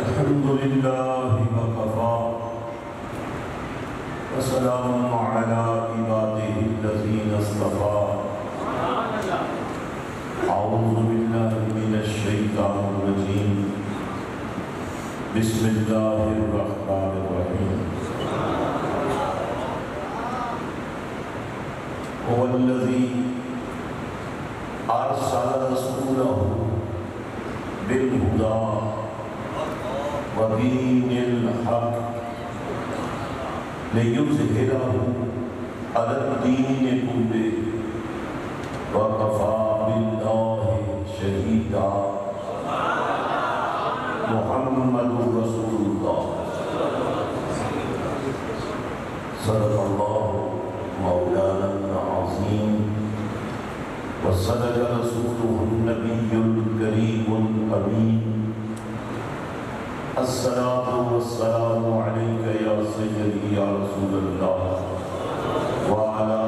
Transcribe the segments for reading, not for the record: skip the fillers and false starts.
الحمد لله وكفى وسلام على عباده الذين اصطفى أعوذ بالله من الشيطان الرجيم بسم الله الرحمن الرحيم هو الذي أرسل رسوله بالهدى ودين الحق ليظهره على الدين كله وكفى بالله شهيدا محمد رسول الله صدق الله مولانا العظيم وصدق رسوله النبي الكريم الأمين الصلاة والسلام عليك يا سيدي يا رسول الله وعلى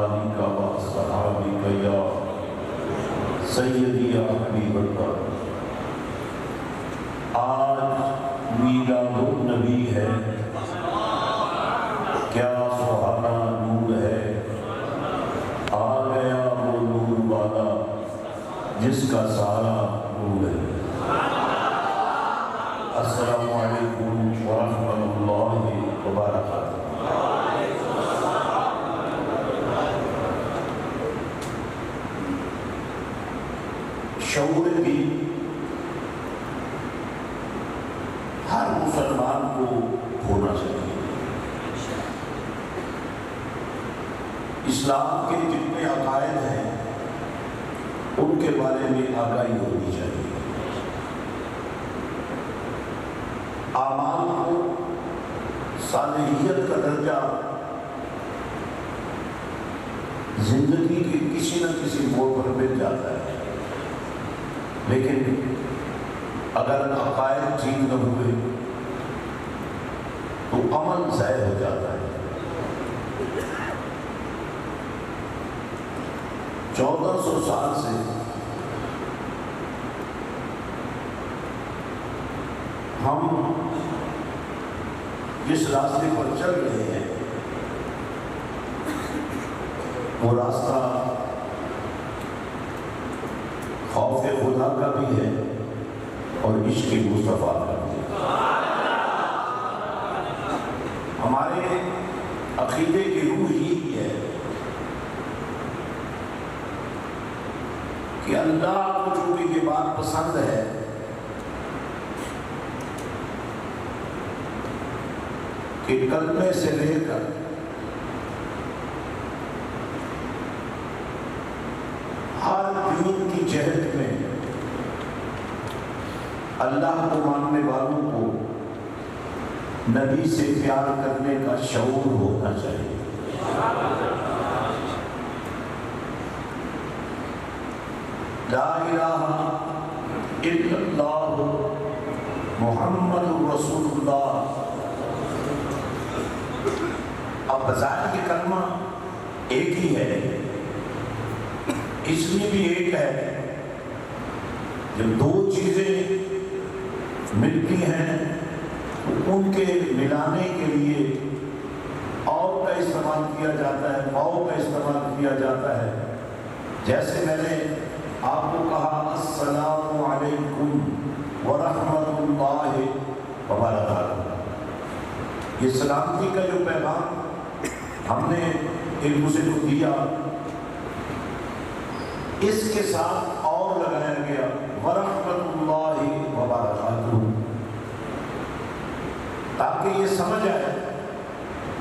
آلك وأصحابك يا سيدي يا حبيب الله. آج میلاد النبی ہے، کیا سہانا نور ہے، آ گیا وہ نور والا جس کا سارا نور ہے. السلام علیکم ورحمۃ اللہ وبرکاتہ. شعور دین ہر مسلمان کو ہونا چاہیے. اسلام کے جتنے عقائد ہیں ان کے بارے میں آگاہی ہونی چاہیے. اعمال کو صالحیت کا درجہ زندگی کے کسی نہ کسی موڑ پر مل جاتا ہے، لیکن اگر عقائد ٹھیک نہ ہوئے تو عمل ضائع ہو جاتا ہے. 1400 سال سے ہم جس راستے پر چل رہے ہیں وہ راستہ خوف خدا کا بھی ہے اور عشق مصطفیٰ کا بھی. ہمارے عقیدے کی روح ہی ہے کہ اللہ کو چونکہ یہ بات پسند ہے کہ کلمے سے لے کر ہر دین کی جہت میں اللہ کو ماننے والوں کو نبی سے پیار کرنے کا شعور ہونا چاہیے. لا الہ الا اللہ محمد رسول اللہ. اب بظاہر کی کلمہ ایک ہی ہے، اس لیے بھی ایک ہے جب دو چیزیں ملتی ہیں تو ان کے ملانے کے لیے اور کا استعمال کیا جاتا ہے، واؤ کا استعمال کیا جاتا ہے. جیسے میں نے آپ کو کہا السلام علیکم ورحمۃ اللہ وبرکاتہ. یہ سلامتی کا جو پیغام ہم نے ایک دوسرے کو دیا، اس کے ساتھ اور لگایا گیا ورحمۃ اللہ وبرکاتہ، تاکہ یہ سمجھ آئے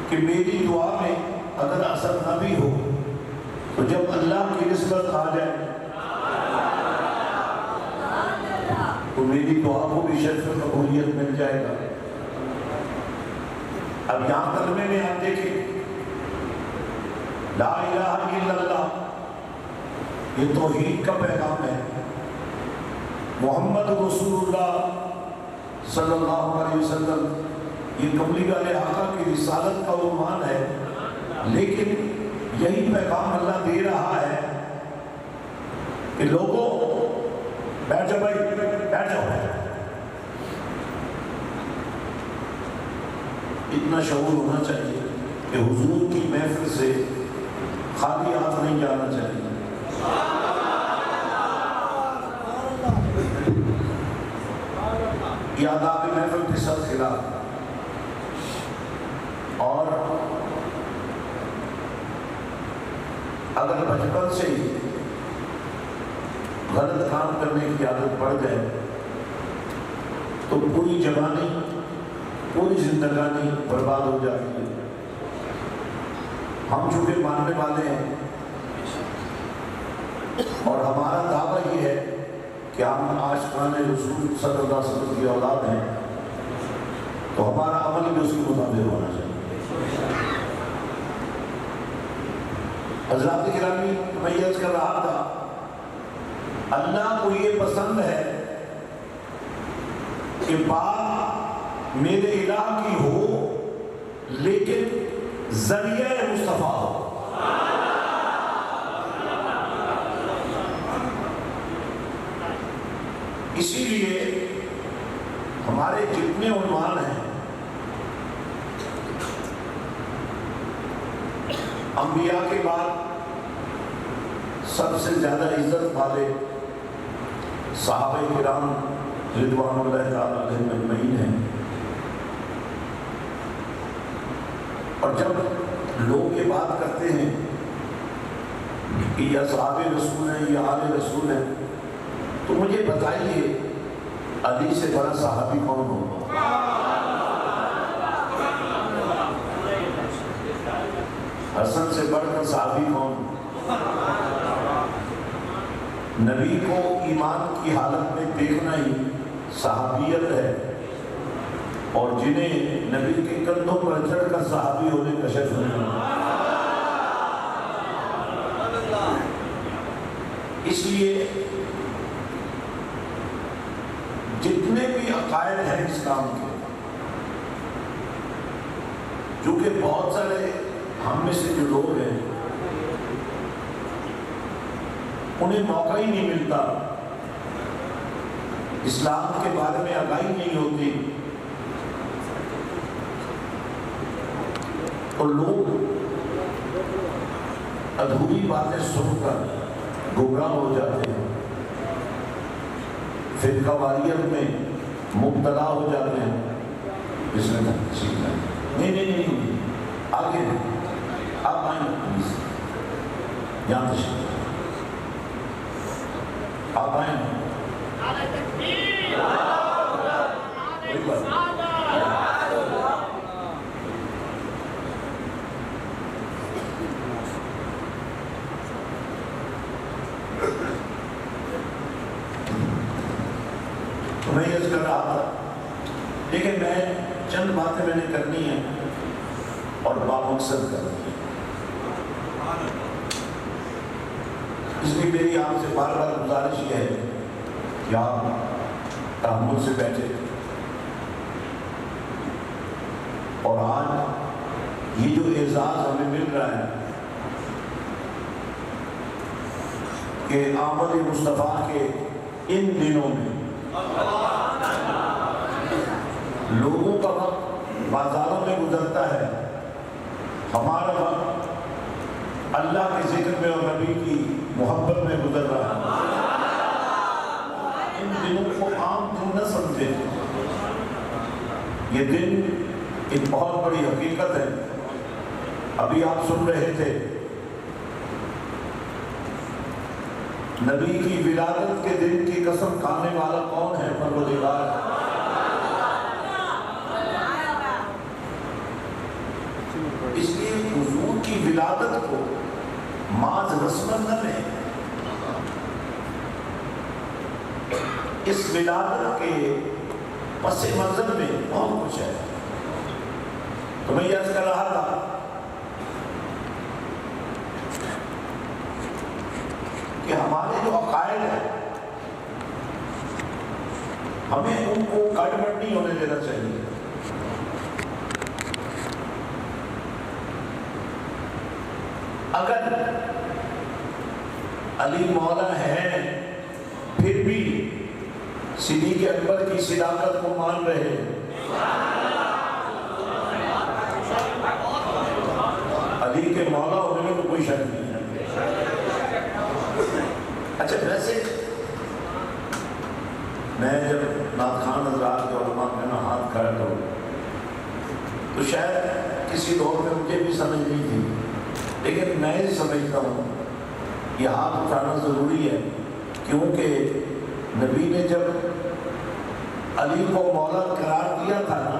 کہ میری دعا میں اگر اثر نہ بھی ہو تو جب اللہ کی نسبت آ جائے تو میری دعا کو بھی شرف قبولیت مل جائے گا. اب یہاں کلمے میں آپ دیکھیں لا الہ الا اللہ، یہ توحید کا پیغام ہے. محمد رسول اللہ صلی اللہ علیہ وسلم یہ کملی آقا کی رسالت کا عنوان ہے، لیکن یہی پیغام اللہ دے رہا ہے کہ لوگوں بیٹھ جاؤ بھائی، بیٹھ جاؤ. اتنا شعور ہونا چاہیے کہ حضور کی محفل سے خالی ہاتھ نہیں جانا چاہیے. یہ آداب محفل کے ساتھ خلاف. اور اگر بچپن سے ہی غلط کام کرنے کی عادت پڑ جائے تو پوری جوانی پوری زندگانی برباد ہو جاتی ہے. ہم چونکہ ماننے والے ہیں اور ہمارا دعویٰ یہ ہے کہ ہم عاشقان رسول صلی اللہ علیہ وسلم کی اولاد ہیں، تو ہمارا عمل بھی اس کے مطابق ہونا چاہیے. حضرات گرامی، میں یہ عرض کر رہا تھا، اللہ کو یہ پسند ہے کہ بات میرے الہ کی ہو لیکن ذریعہ مصطفیٰ ہو. اسی لیے ہمارے جتنے عنوان ہیں، انبیاء کے بعد سب سے زیادہ عزت والے صحابہ کرام رضوان اللہ تعالیٰ علیہم اجمعین ہیں. اور جب لوگ یہ بات کرتے ہیں کہ یہ اصحاب رسول ہیں، یہ آل رسول ہیں، تو مجھے بتائیے علی سے بڑا صحابی کون ہوگا؟ حسن سے بڑھ کر صحابی کون؟ نبی کو ایمان کی حالت میں دیکھنا ہی صحابیت ہے، اور جنہیں نبی کے کندھوں پر چڑھ کر صحابی ہونے کا شرف نہیں. اس لیے جتنے بھی عقائد ہیں اسلام کے، کیونکہ بہت سارے ہم میں سے جو لوگ ہیں انہیں موقع ہی نہیں ملتا، اسلام کے بارے میں آگاہی نہیں ہوتی، اور لوگ ادھوری باتیں سن کر گمراہ ہو جاتے ہیں، فرقہ واریت میں مبتلا ہو جاتے ہیں. اس میں نہیں آگے آپ آئیں پلیز، یہاں تشریف آپ آئیں. میں یہ کر رہا تھا، لیکن میں چند باتیں میں نے کرنی ہیں اور بامقصد کرنی ہے. اس لیے میری آپ سے بار بار گزارش یہ ہے کہ آپ تحمل سے بیٹھے. اور آج یہ جو اعزاز ہمیں مل رہا ہے کہ آمد مصطفیٰ کے ان دنوں میں لوگوں کا وقت بازاروں میں گزرتا ہے، ہمارا وقت اللہ کے ذکر میں اور نبی کی محبت میں گزر رہا ہے. ان دنوں کو عام دن نہ سمجھے، یہ دن ایک بہت بڑی حقیقت ہے. ابھی آپ سن رہے تھے نبی کی ولادت کے دن کی قسم کھانے والا کون ہے؟ پروردگار. اس لیے حضور کی ولادت کو محض رسم نہ لیں، اس ولادت کے پس منظر میں بہت کچھ ہے. تو میں یہ عرض کر رہا تھا کہ ہمارے جو عقائد ہیں ہمیں ان کو گڑبڑ نہیں ہونے دینا چاہیے. اگر علی مولا ہے پھر بھی صدیق اکبر کی صداقت کو مان رہے ہیں، شک نہیں ہے۔ اچھا ویسے میں جب نعت خان حضرات کے علماء میں نہ ہاتھ کھڑا کروں تو شاید کسی دور میں مجھے بھی سمجھ نہیں تھی، لیکن میں سمجھتا ہوں یہ ہاتھ اٹھانا ضروری ہے، کیونکہ نبی نے جب علی کو مولا قرار دیا تھا نا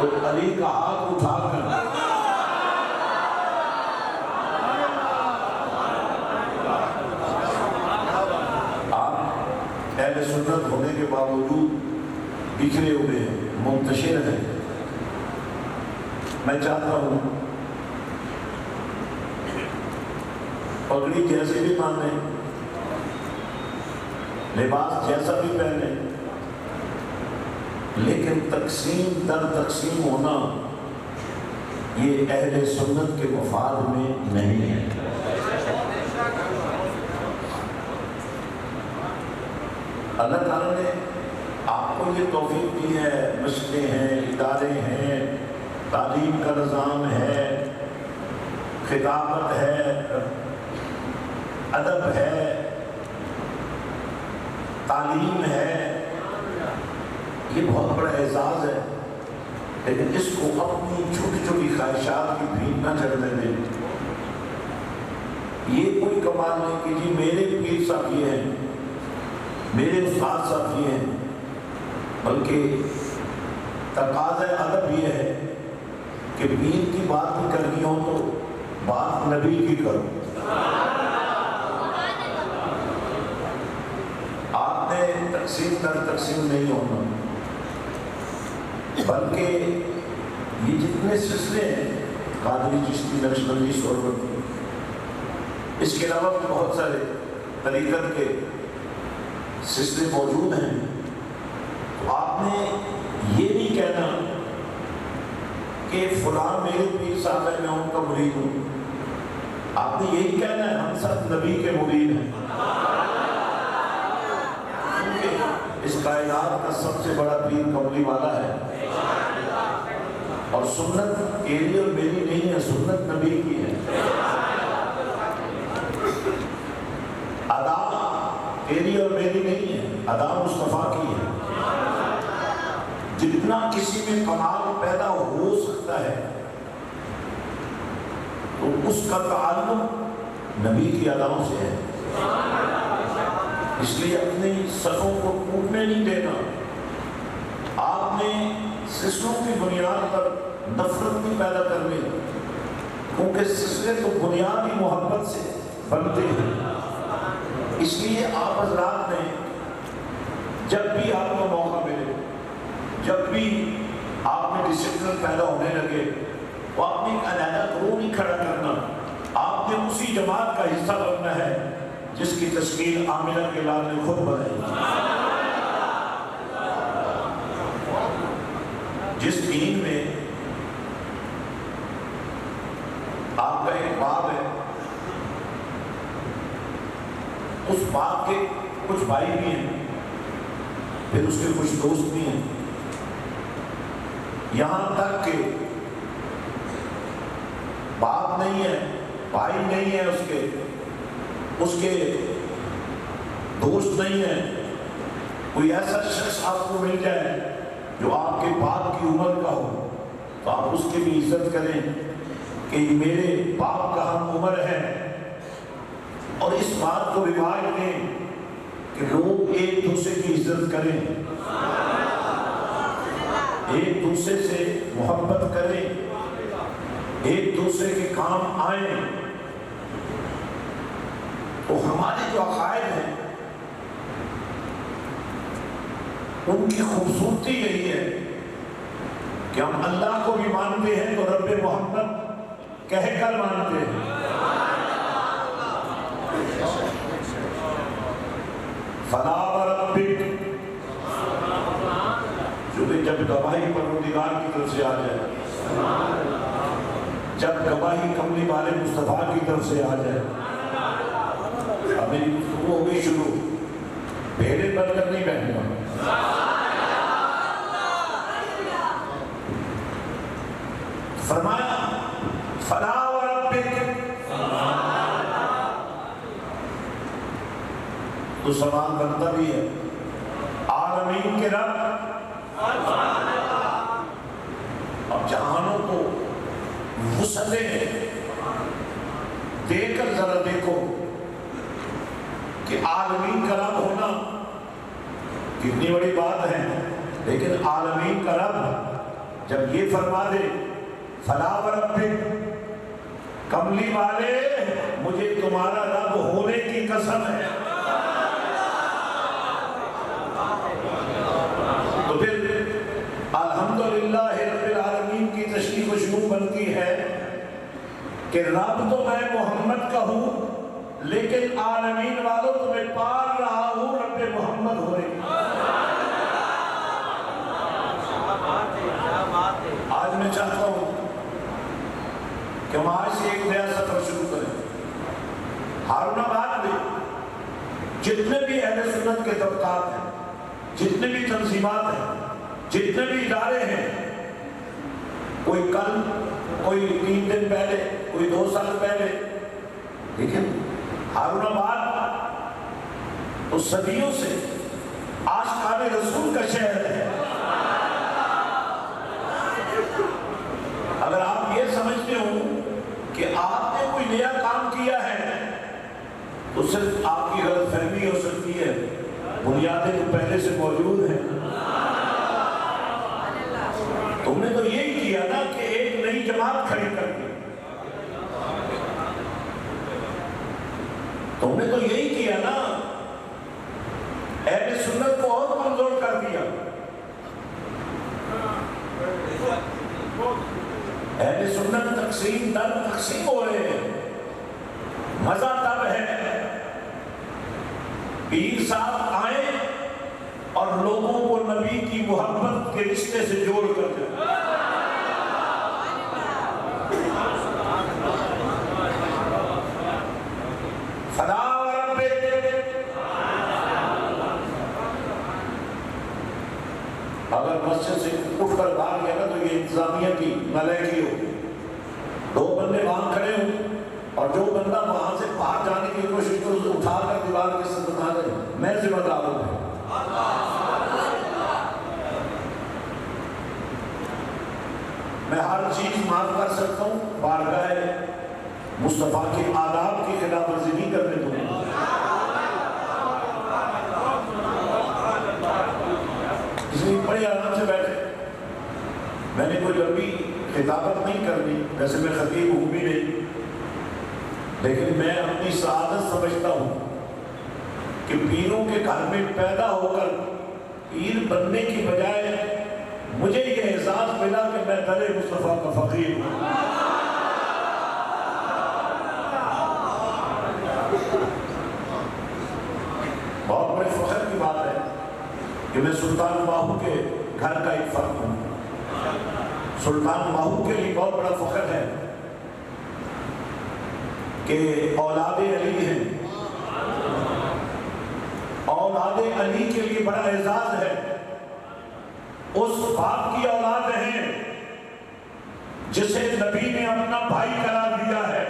تو علی کا ہاتھ اٹھا کر آپ اہل سنت ہونے کے باوجود بکھرے ہوئے ہیں، منتشر ہیں۔ میں چاہتا ہوں پگڑی جیسے بھی مانے، لباس جیسا بھی پہنے، لیکن تقسیم در تقسیم ہونا یہ اہل سنت کے مفاد میں نہیں ہے۔ اللہ تعالیٰ نے آپ کو یہ توفیق دی ہے، مسجدیں ہیں، ادارے ہیں، تعلیم کا نظام ہے، خطابت ہے، ادب ہے، تعلیم ہے، یہ بہت بڑا اعزاز ہے، لیکن اس کو اپنی چھوٹی چھوٹی خواہشات کی بھیڑ نہ چڑھنے دیں۔ یہ کوئی کمال نہیں کہ جی میرے پیر صاحب یہ ہیں، میرے استاد صاحب یہ ہیں، بلکہ تقاضۂ ادب یہ ہے کہ پیر کی بات بھی کرنی ہو تو بات نبی کی کرو۔ آپ نے تقسیم در تقسیم نہیں ہونا، بلکہ یہ جتنے سلسلے ہیں، قادری، چشتی، نقشبندی، سہروردی، اس کے علاوہ بھی بہت سارے طریقت کے سلسلے موجود ہیں، تو آپ نے یہ نہیں کہنا کہ فلاں میرے پیر صاحب ہے، میں ان کا مرید ہوں۔ آپ نے یہی کہنا ہے ہم سب نبی کے مرید ہیں، کیونکہ اس کائنات کا سب سے بڑا پیر کملی والا ہے، اور سنت تیری اور میری نہیں ہے، سنت نبی کی ہے۔ ادا تیری اور میری نہیں ہے، ادا مصطفیٰ کی ہے۔ جتنا کسی میں کمال پیدا ہو سکتا ہے تو اس کا تعلق نبی کی اداؤں سے ہے، اس لیے اپنی صفوں کو ٹوٹنے نہیں دینا۔ آپ نے سلسلوں کی بنیاد پر نفرت نہیں پیدا کرنی، کیونکہ سلسلے تو بنیادی محبت سے بنتے ہیں۔ اس لیے آپ حضرات نے جب بھی آپ کو موقع ملے، جب بھی آپ میں ڈسپلن پیدا ہونے لگے، تو آپ نے ایک علیحدہ گروہ نہیں کھڑا کرنا، آپ نے اسی جماعت کا حصہ بننا ہے جس کی تشکیل آمنہ کے لال نے خود بنائی۔ جس دین میں آپ کا ایک باب ہے، اس باپ کے کچھ بھائی بھی ہیں، پھر اس کے کچھ دوست بھی ہیں، یہاں تک کہ باپ نہیں ہے، بھائی نہیں ہے، اس کے دوست نہیں ہے، کوئی ایسا شخص آپ کو مل جائے جو آپ کے باپ کی عمر کا ہو تو آپ اس کی بھی عزت کریں کہ میرے باپ کا ہم عمر ہے، اور اس بات کو رواج دیں کہ لوگ ایک دوسرے کی عزت کریں، ایک دوسرے سے محبت کریں، ایک دوسرے کے کام آئیں۔ تو ہمارے جو عقائد ہیں ان کی خوبصورتی یہی ہے کہ ہم اللہ کو بھی مانتے ہیں تو رب محمد کہہ کر مانتے ہیں۔ فلا وربک، چونکہ جب گواہی پروردگار کی طرف سے آ جائے، جب گواہی کملی والے مصطفیٰ کی طرف سے آ جائے، اب میری گفتگو ہو گئی شروع، بھیڑے بن کر نہیں بیٹھنا۔ فرمایا فلا وربک تو سوال بنتا بھی ہے، عالمین کے رب اب جہانوں کو وسعتیں دے کر ذرا دیکھو کہ عالمین کا رب ہونا کتنی بڑی بات ہے، لیکن عالمین کا رب جب یہ فرما دے فلا وربک، کملی والے مجھے تمہارا رب ہونے کی قسم ہے، تو پھر الحمدللہ رب العالمین کی تشریف و شروع بنتی ہے کہ رب تو میں محمد کا ہوں، لیکن عالمین والوں تو میں پال رہا ہوں رب محمد ہونے کی۔ آج میں چاہتا ہوں کہ ہم آج سے ایک نیا سفر شروع کریں۔ ہارون آباد میں جتنے بھی اہل سنت کے طبقات ہیں، جتنے بھی تنظیمات ہیں، جتنے بھی ادارے ہیں، کوئی کل، کوئی 3 دن پہلے، کوئی 2 سال پہلے، لیکن ہارون آباد تو صدیوں سے عاشقان رسول کا شہر ہے۔ اگر آپ یہ سمجھتے ہو کہ آپ نے کوئی نیا کام کیا ہے تو صرف آپ کی غلط فہمی ہو سکتی ہے، بنیادیں تو پہلے سے موجود ہیں۔ تم نے تو یہی کیا نا کہ ایک نئی جماعت کھڑی کر دی، تم نے تو یہی کیا نا، اہل سنت کو اور کمزور کر دیا۔ اہل سنت تقسیم در تقسیم ہو رہے ہیں۔ مزہ تب ہے پیر صاحب آئے اور لوگوں کو نبی کی محبت کے رشتے سے جوڑ کر دیں۔ فلا وربک، اگر مسجد سے اٹھ کر باہر گیا نا تو یہ انتظامیہ کی نالائقی ہو، 2 بندے وہاں کھڑے ہوں اور جو بندہ وہاں سے باہر جانے کی کوشش کرے اسے اٹھا کر دیوار کے ساتھ بتا دے میں ذمہ دار ہوں۔ میں ہر چیز معاف کر سکتا ہوں، بارگاہ مصطفیٰ کے آداب کی خلاف ورزی نہیں کرنے دوں گا۔ اس لیے بڑے آرام سے بیٹھے، میں نے کوئی لمبی خطابت نہیں کرنی، ویسے میں خطیب ہوں بھی نہیں، لیکن میں اپنی سعادت سمجھتا ہوں کہ پیروں کے گھر میں پیدا ہو کر پیر بننے کی بجائے مجھے یہ احساس ملا کہ میں در مصطفیٰ کا فقیر ہوں۔ بہت بڑے فخر کی بات ہے کہ میں سلطان باہو کے گھر کا ایک فرد ہوں۔ سلطان باہو کے لیے بہت بڑا فخر ہے کہ اولاد علی ہیں، اولاد علی کے لیے بڑا اعزاز ہے، اس باپ کی اولاد ہیں جسے نبی نے اپنا بھائی قرار دیا ہے۔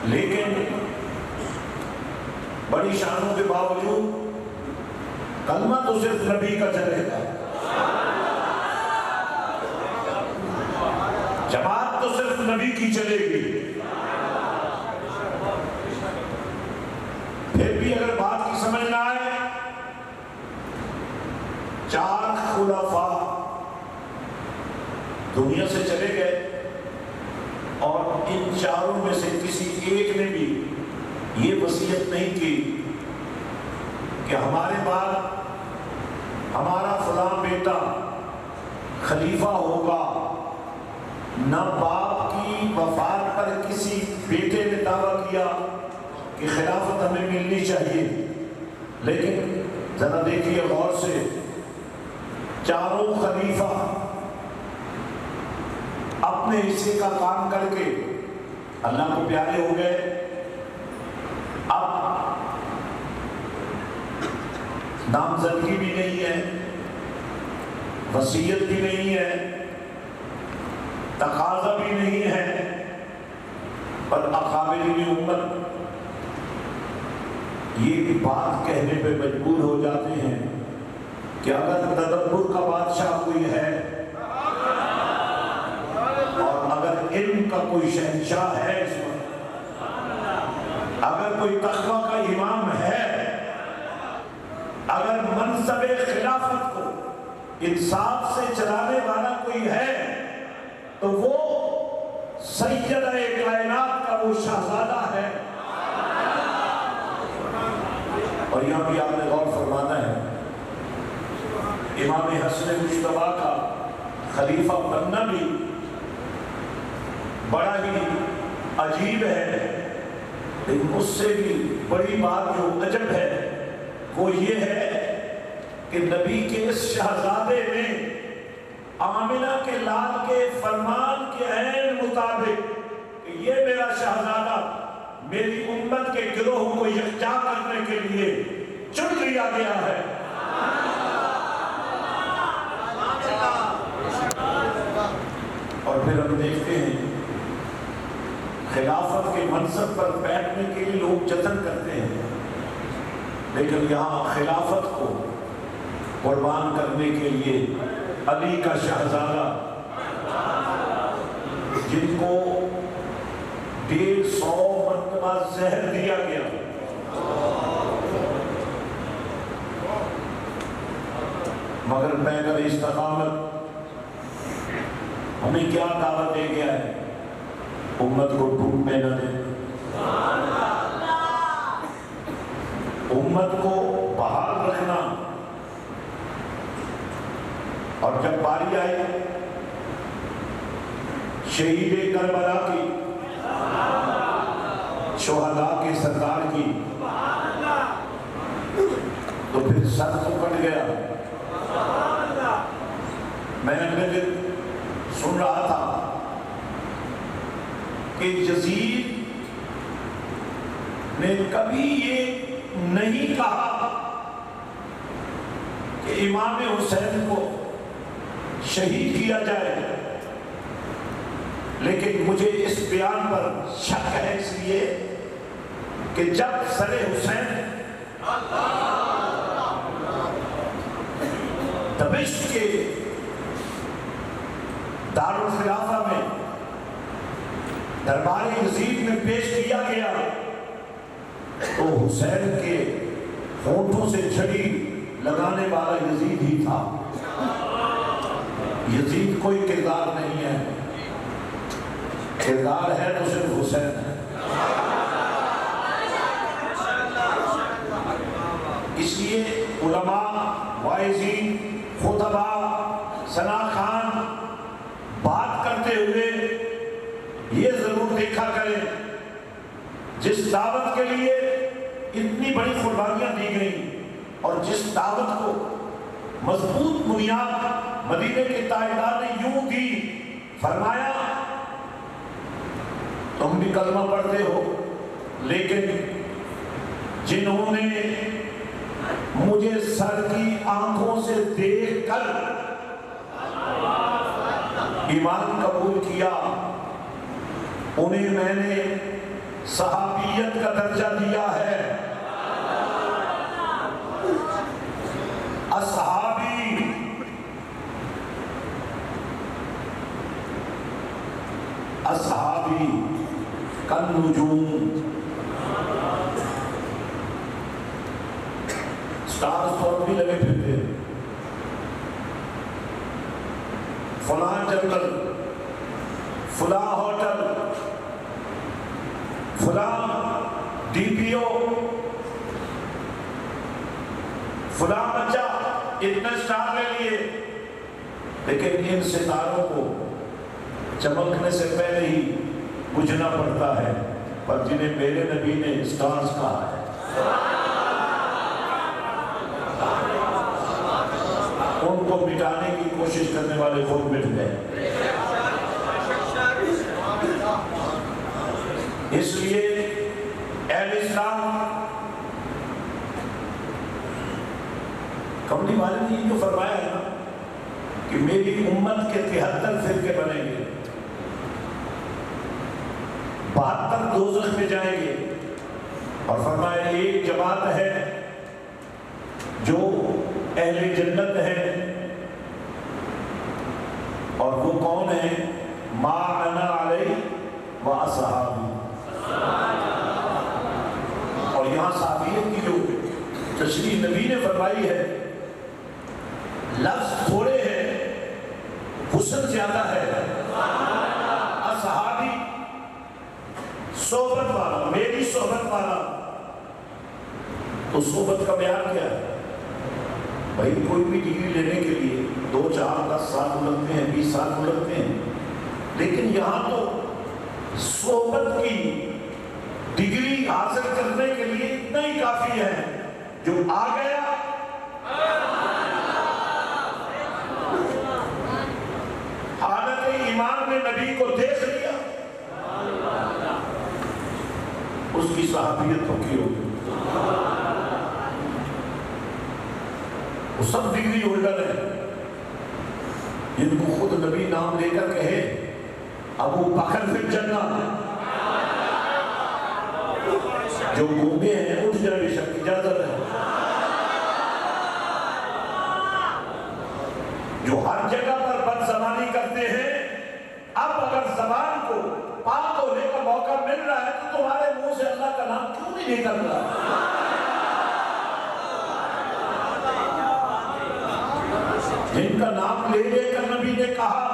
لیکن بڑی شانوں کے باوجود کلمہ تو صرف نبی کا چلے گا، جماعت تو صرف نبی کی چلے گی۔ پھر بھی اگر بات کی سمجھ نہ آئے، 4 خلفاء دنیا سے چلے گئے اور ان 4 میں سے کسی ایک نے بھی یہ وصیت نہیں کی کہ ہمارے بعد ہمارا فلاں بیٹا خلیفہ ہوگا۔ نہ باپ کی وفات پر کسی بیٹے نے دعویٰ کیا کہ خلافت ہمیں ملنی چاہیے، لیکن ذرا دیکھیے غور سے، 4 خلیفہ اپنے حصے کا کام کر کے اللہ کو پیارے ہو گئے۔ اب نامزدگی بھی نہیں ہے، وصیت بھی نہیں ہے، تقاضا بھی نہیں ہے، اور اکابرین امت یہ بات کہنے پہ مجبور ہو جاتے ہیں کہ اگر تدبر کا بادشاہ کوئی ہے اور اگر علم کا کوئی شہنشاہ ہے اس وقت، اگر کوئی تقویٰ کا امام ہے، اگر منصب خلافت کو انصاف سے چلانے والا کوئی ہے تو وہ سیدہ کائنات کا وہ شہزادہ ہے۔ اور یہاں بھی آپ نے غور فرمانا ہے، امام حسن مجتبیٰ کا خلیفہ بننا بھی بڑا ہی عجیب ہے، لیکن اس سے بھی بڑی بات جو عجب ہے وہ یہ ہے کہ نبی کے اس شہزادے نے آمنہ کے لال کے فرمان کے عین مطابق کہ یہ میرا شہزادہ میری امت کے گروہوں کو یکجا کرنے کے لیے چن لیا گیا ہے۔ اور پھر ہم دیکھتے ہیں خلافت کے منصب پر بیٹھنے کے لیے لوگ جتن کرتے ہیں، لیکن یہاں خلافت کو قربان کرنے کے لیے علی کا شہزادہ جن کو 150 مرتبہ زہر دیا گیا، مگر پیغمبر استقامت ہمیں کیا دعوت دے گیا ہے؟ امت کو ڈوبنے نہ دے، امت کو بحال رکھنا۔ اور جب باری آئی شہید کربلا کی، شہداء کے سردار کی، تو پھر سر تو کٹ گیا۔ میں اگلے دن سن رہا تھا کہ یزید نے کبھی یہ نہیں کہا کہ امام حسین کو شہید کیا جائے، لیکن مجھے اس بیان پر شک ہے اس لیے کہ جب سر حسین دمشق کے دارالخلافہ میں دربار یزید میں پیش کیا گیا تو حسین کے ہونٹوں سے چھڑی لگانے والا یزید ہی تھا۔ یزید کوئی کردار نہیں ہے، کردار ہے تو صرف حسین ہے۔ اس لیے علماء، واعظین، خطباء، ثنا خان بات کرتے ہوئے یہ ضرور دیکھا کریں جس دعوت کے لیے اتنی بڑی قربانیاں دی گئیں اور جس دعوت کو مضبوط بنیاد مدینے کے تاجدار نے یوں دی، فرمایا تم بھی کلمہ پڑھتے ہو، لیکن جنہوں نے مجھے سر کی آنکھوں سے دیکھ کر ایمان قبول کیا انہیں میں نے صحابیت کا درجہ دیا ہے۔ اصحابی، اصحابی کالنجوم، سٹارز تو بھی لگے پھرتے، فلاں جنگل، فلاں ہوٹل، فلاں ڈی پی او، فلاں بچہ اتنے سٹار لے لیے، لیکن ان ستاروں کو چمکنے سے پہلے ہی بجھنا پڑتا ہے، پر جنہیں میرے نبی نے سٹارز کہا ہے ان کو مٹانے کی کوشش کرنے والے خود مٹ گئے۔ اس لیے اہل اسلام، کملی والے نے یہ جو فرمایا ہے نا کہ میری امت کے 73 فرقے بنیں گے، 72 دوزخ میں جائیں گے، اور فرمایا ایک جماعت ہے جو اہل جنت ہے، اور وہ کون ہے؟ ما انا علیہ و اصحابی۔ اور یہاں صحابیت کی جو تشریح نبی نے فرمائی ہے، لفظ تھوڑے ہیں، حسن زیادہ ہے۔ اصحابی صحبت والا، میری صحبت والا۔ تو صحبت کا بیان کیا ہے؟ بھائی کوئی بھی ڈگری لینے کے لیے 2 4 10 سال لگتے ہیں، 20 سال لگتے ہیں، لیکن یہاں تو صحبت کی ڈگری حاصل کرنے کے لیے اتنا ہی کافی ہے، جو آ گیا حالت ایمان میں نبی کو دیکھ لیا، اس کی صحابیت پکی ہو گئی۔ وہ سب ڈگری ہولڈر ہیں جن کو خود نبی نام لے کر کہے ابو بکر فی الجنہ، جو گونگے ہیں اٹھ جائے بے شک اجازت ہے، جو ہر جگہ پر بد زبانی کرتے ہیں، اب اگر زبان کو پاک ہونے کا موقع مل رہا ہے تو تمہارے منہ سے اللہ کا نام کیوں نہیں نکل رہا؟ جن کا نام لے لے کر نبی نے کہا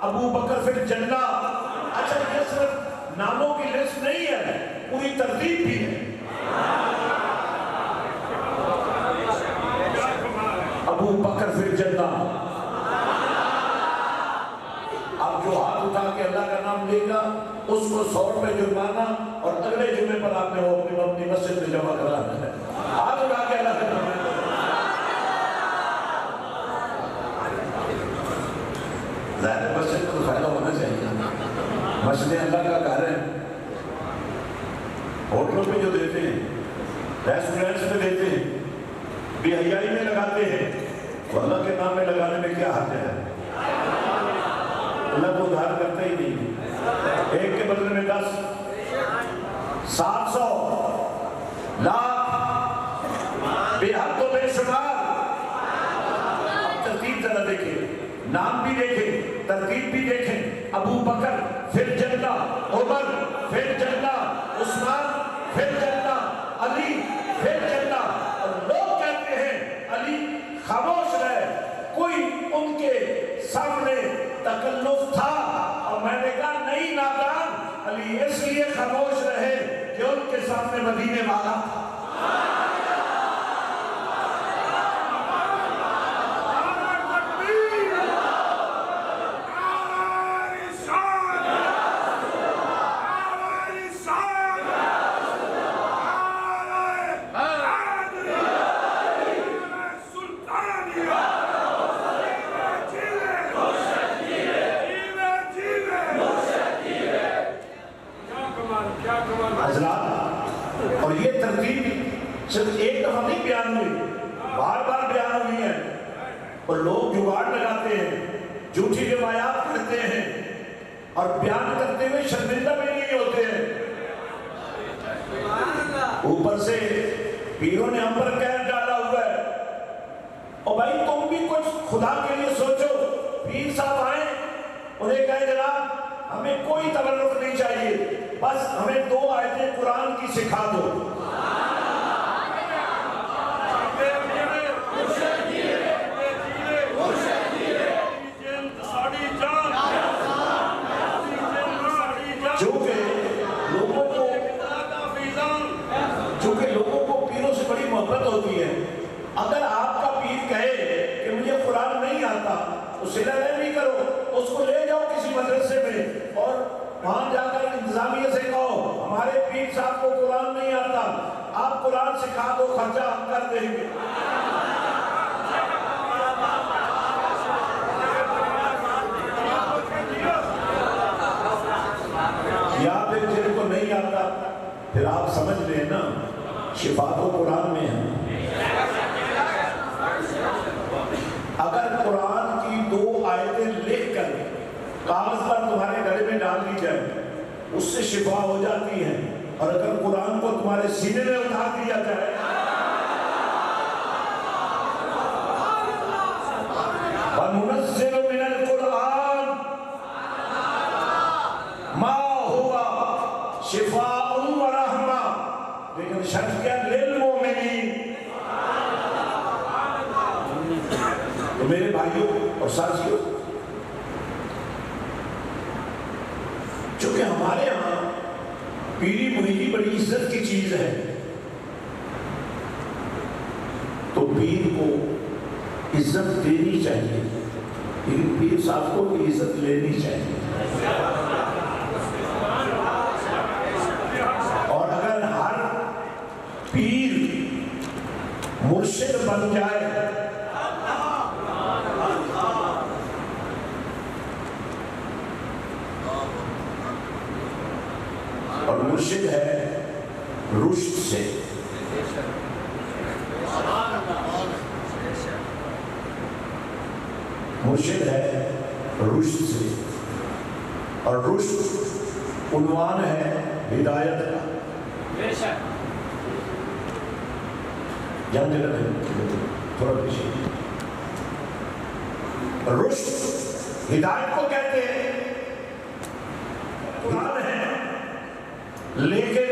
ابو بکر فی الجنہ، اچھا یہ صرف ناموں کی لسٹ نہیں ہے، پوری ترتیب بھی ہے۔ ابو بکر فی الجنہ، اب جو ہاتھ اٹھا کے اللہ کا نام لے گا اس کو 100 روپے جرمانہ، اور اگلے جمعے پر آپ نے وہ اپنی مسجد میں جمع کرانا ہے۔ ہاتھ اٹھا کے اللہ کا نام لے گا، ظاہر مسجد کو فائدہ ہونا چاہیے، مسجد اللہ کا گھر ہے۔ ہوٹلوں پہ جو دیتے ہیں، ریسٹورینٹس میں دیتے ہیں، بے حیائی میں لگاتے ہیں، تو اللہ کے نام میں لگانے میں کیا حرج ہے؟ اللہ کو ادھار کرتا ہی نہیں، ایک کے بدلے میں 10 700 لاکھ بے حد و بے شمار۔ اب ترتیب ذرا دیکھیں، نام بھی دیکھیں، ترتیب بھی دیکھیں۔ ابو بکر فی الجنہ، عمر فی الجنہ، عثمان فی الجنہ، علی فی الجنہ۔ اور لوگ کہتے ہیں علی خاموش رہے، کوئی ان کے سامنے تکلف تھا، اور میں نے کہا نہیں نادان، علی اس لیے خاموش رہے کہ ان کے سامنے مدینے والا تھا۔ حضرات، اور یہ ترتیب صرف ایک دفعہ نہیں بیان ہوئی، بار بار بیان ہوئی ہے، اور لوگ جگاڑ لگاتے ہیں، جھوٹی روایات کرتے ہیں، اور بیان کرتے ہوئے شرمندہ بھی نہیں ہوتے ہیں۔ اوپر سے پیروں نے ہم پر قہر ڈالا ہوا ہے، اور بھائی تم بھی کچھ خدا کے لیے سوچو۔ پیر صاحب آئیں، انہیں کہے جناب ہمیں کوئی تبرک نہیں چاہیے، بس ہمیں 2 آیتیں قرآن کی سکھا دو۔ چونکہ لوگوں کو پیروں سے بڑی محبت ہوتی ہے، اگر آپ کا پیر کہے کہ مجھے قرآن نہیں آتا تو صلہ رحمی کرو، اس کو لے جاؤ کسی مدرسے میں، اور وہاں جا کر انتظامیہ سے کہو ہمارے پیر صاحب کو قرآن نہیں آتا، آپ قرآن سکھا دو، خرچہ ہم کر دیں گے۔ یا پھر جن کو نہیں آتا، پھر آپ سمجھ لیں نا، شفا تو قرآن میں ہے۔ اگر قرآن کی 2 آیتیں لکھ کر کاغذ پر تمہارے گلے میں ڈال دی جائے اس سے شفا ہو جاتی ہے. اور اگر قرآن کو تمہارے سینے میں اٹھا دیا جائے وَنُنَزِّلُ مِنَ الْقُرْآنِ مَا هُوَ شِفَاءٌ وَرَحْمَةٌ، لیکن شرط کیا؟ لِلْمُؤْمِنِينَ. تو میرے بھائیوں اور ساتھیوں، چونکہ ہمارے ہاں پیری مریدی بڑی عزت کی چیز ہے، تو پیر کو عزت دینی چاہیے، لیکن پیر صاحب کو بھی عزت لینی چاہیے. اور اگر ہر پیر مرشد بن جائے اور مرشد ہے رشد سے، مرشد ہے رشد سے، اور رشد عنوان ہے ہدایت کا. جان جگہ نہیں تھوڑا پیچھے. رشد ہدایت کو کہتے ہیں. قرآن ہے، لیکن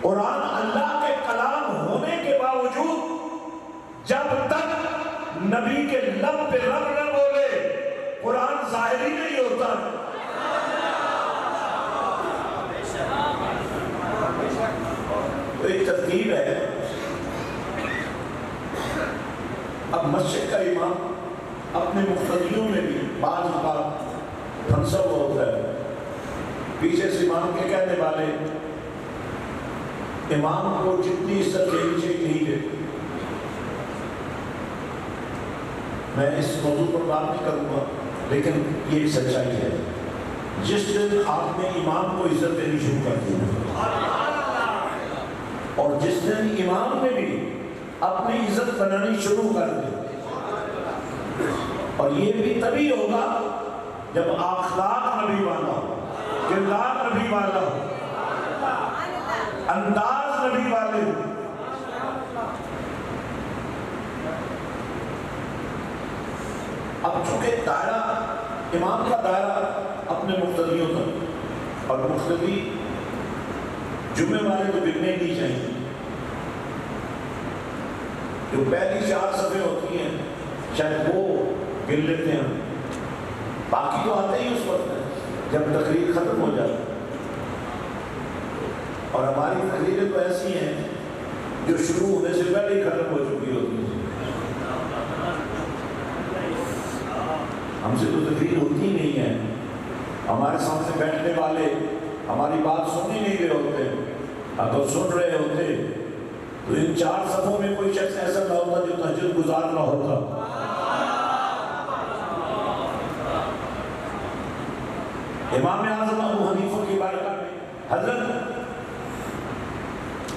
قرآن اللہ کے کلام ہونے کے باوجود جب تک نبی کے لب پہ رب نہ بولے قرآن ظاہری نہیں ہوتا. تو ایک ترتیب ہے. اب مسجد کا امام اپنے مقتدیوں میں بھی بعض بات پھنسا ہوا ہوتا ہے. پیچھے سے امام کے کہنے والے امام کو جتنی عزت دینی چاہیے نہیں دیتے. میں اس موضوع پر بات نہیں کروں گا، لیکن یہ ایک سچائی ہے. جس دن آپ نے امام کو عزت دینی شروع کر دی اور جس دن امام نے بھی اپنی عزت بنانی شروع کر دی، اور یہ بھی تبھی ہوگا جب اخلاق نبی والا ہو، کردار نبی والا ہو، انداز نبی والے ہو. اب چونکہ دائرہ امام کا دائرہ اپنے مقتدیوں تک، اور مقتدی جمعے والے کو گرنے نہیں چاہیے. جو پہلی 4 صفحے ہوتی ہیں شاید وہ گر لیتے ہیں، باقی تو آتے ہی اس وقت جب تقریر ختم ہو جاتی. اور ہماری تقریریں تو ایسی ہیں جو شروع ہونے سے پہلے ہی ختم ہو چکی ہوتی ہیں. ہم سے تو تقریر ہوتی ہی نہیں ہے. ہمارے سامنے بیٹھنے والے ہماری بات سن ہی نہیں رہے ہوتے. اگر سن رہے ہوتے تو ان 4 صفوں میں کوئی شخص ایسا نہ ہوتا جو تہجد گزار نہ ہوتا. امام اعظم ابو حنیفہ کی بارگاہ میں حضرت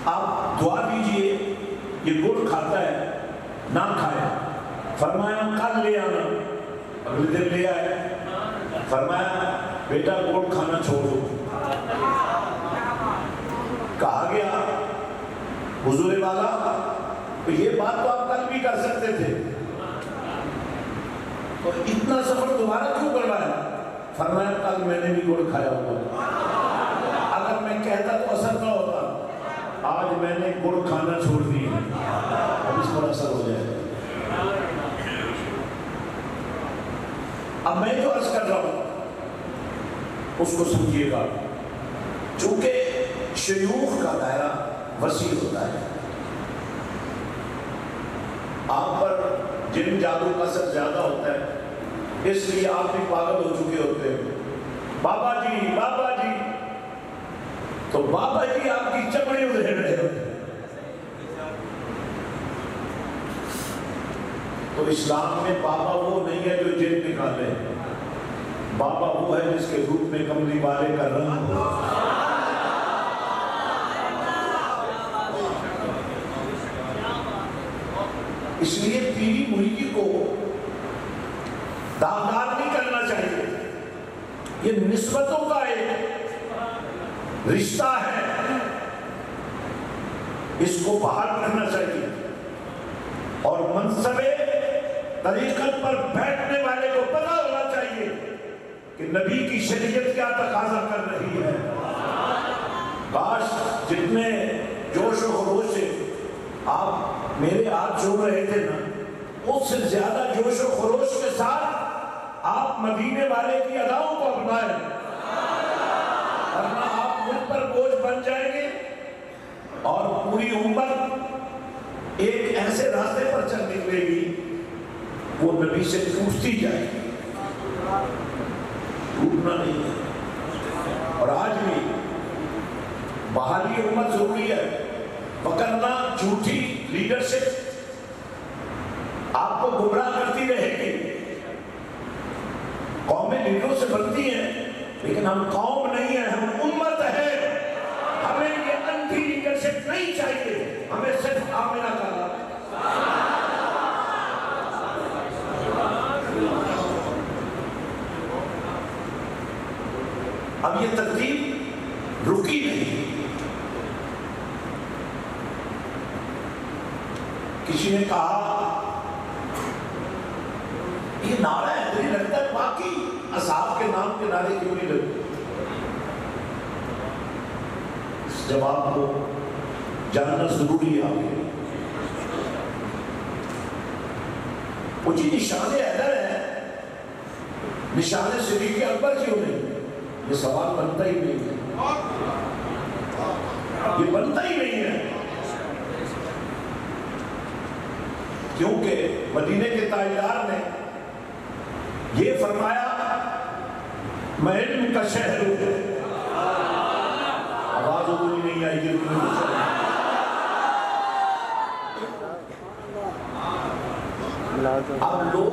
آپ دعا دیجئے، یہ گڑ کھاتا ہے نہ کھایا. فرمایا کل لے آنا، اگلے دن لے آئے. فرمایا بیٹا گڑ کھانا چھوڑو. کہا گیا حضور والا تو یہ بات تو آپ کل بھی کر سکتے تھے، تو اتنا سفر دوبارہ کیوں کروایا؟ فرمایا کل میں نے بھی گڑ کھایا ہوا، اگر میں کہتا تو اثر نہ ہوتا. آج میں نے گڑ کھانا چھوڑ دی ہے، اب اس پر اثر ہو جائے. اب میں جو عرض کر رہا ہوں اس کو سمجھیے گا. چونکہ شیوخ کا دائرہ وسیع ہوتا ہے، آپ پر جن جادو کا اثر زیادہ ہوتا ہے، اس لیے آپ بھی پاگل ہو چکے ہوتے ہیں. بابا جی بابا جی، تو بابا جی آپ کی چمڑی ادھیڑ رہے ہوتے ہیں. تو اسلام میں بابا وہ نہیں ہے جو جن نکالے، بابا وہ ہے جس کے روپ میں کملی والے کا رنگ ہو. اس لیے پیری مریدی کو داغدار نہیں کرنا چاہیے. یہ نسبتوں کا ایک رشتہ ہے، اس کو بحال رکھنا چاہیے، اور منصب طریقت پر بیٹھنے والے کو پتہ ہونا چاہیے کہ نبی کی شریعت کیا تقاضا کر رہی ہے۔ کاش جتنے جوش و خروش سے آپ میرے ہاتھ چھوڑ رہے تھے نا، اس سے زیادہ جوش و خروش کے ساتھ آپ مدینے والے کی اداؤں کو اپنائیں، ورنہ آپ مجھ پر بوجھ بن جائیں گے اور پوری امت ایک ایسے راستے پر چل نکلے گی وہ نبی سے ٹوٹتی جائے گی۔ ٹوٹنا نہیں ہے، اور آج بھی بحالی امت ضروری ہے، پکڑنا جھوٹی لیڈرشپ آپ کو گمراہ کرتی رہے گی۔ قومیں لیڈروں سے بنتی ہیں، لیکن ہم قوم نہیں ہیں، ہم امت ہے۔ ہمیں یہ انٹھی لیڈرشپ نہیں چاہیے، ہمیں صرف آمنہ کا نام۔ اب یہ ترتیب رکی نہیں۔ کسی نے کہا یہ نعرہ ہے، مجھے لگتا ہے باقی اصحاب کے نام کے نعرے کیوں نہیں لگتے؟ اس جواب کو جاننا ضروری ہے۔ وہ جی نشان حیدر ہے، نشان صدیق اکبر کیوں نہیں؟ یہ سوال بنتا ہی نہیں ہے، یہ بنتا ہی نہیں ہے، کیونکہ مدینے کے تاجدار نے یہ فرمایا میں علم کا شہر ہوں۔ آواز ادھر نہیں آئی، اب لوگ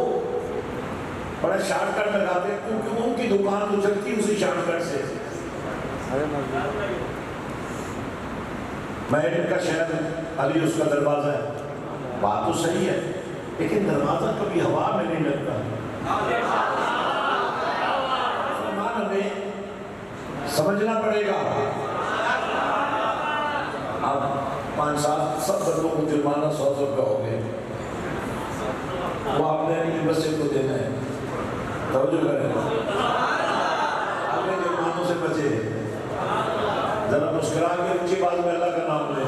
بڑا شارٹ کٹ لگاتے ہیں کیونکہ ان کی دکان تو چلتی اسی شارٹ کٹ سے۔ میں علم کا شہر ہوں، علی اس کا دروازہ ہے، بات تو صحیح ہے، لیکن دروازہ کبھی ہوا میں نہیں لگتا۔ فرمان ہمیں سمجھنا پڑے گا۔ اب 5-7 سب بندوں کو جرمانہ 100 کا ہو گیا، وہ آپ نے یونیورسٹی کو دینا ہے، توجہ کریں، اپنے جرمانوں سے بچے، ذرا مسکرا کے اونچی بات میں اللہ کا نام لیں۔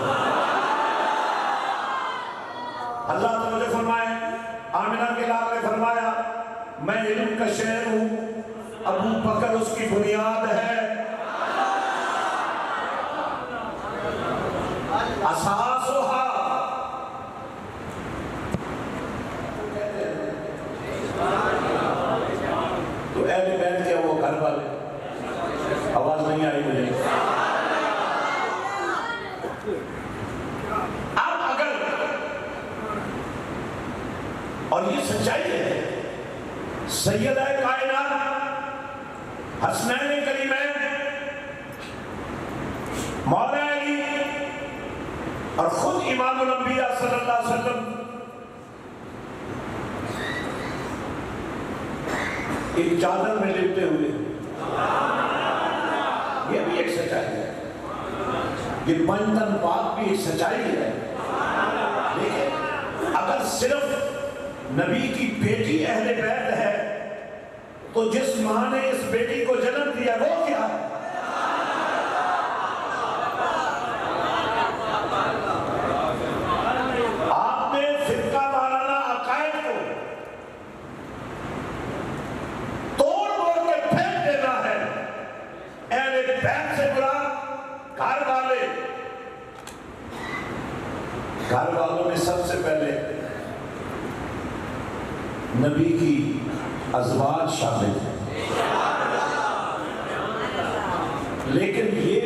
اللہ توجہ فرمائے، آمنہ کے لال نے فرمایا میں علم کا شہر ہوں، ابو بکر اس کی بنیاد ہے، اساسها۔ تو اہل بیت کیا وہ گھر والے؟ آواز نہیں آئی مجھے۔ اور یہ سچائی ہے، سیدہ کائنات حسنین کریمین مولا علی اور خود امام الانبیاء صلی اللہ علیہ وسلم ایک چادر میں لپٹے ہوئے، یہ بھی ایک سچائی ہے، یہ پنجتن پاک بھی ایک سچائی ہے۔ لیکن اگر صرف نبی کی بیٹی اہل بیت ہے تو جس ماں نے اس بیٹی کو جنم دیا وہ کیا ہے؟ آپ نے فرقہ وارانہ عقائد کو توڑ موڑ کے پھینک دینا ہے۔ اہل بیت سے مراد گھر والے، گھر والوں میں سب سے پہلے نبی کی ازواج شامل ہیں، لیکن یہ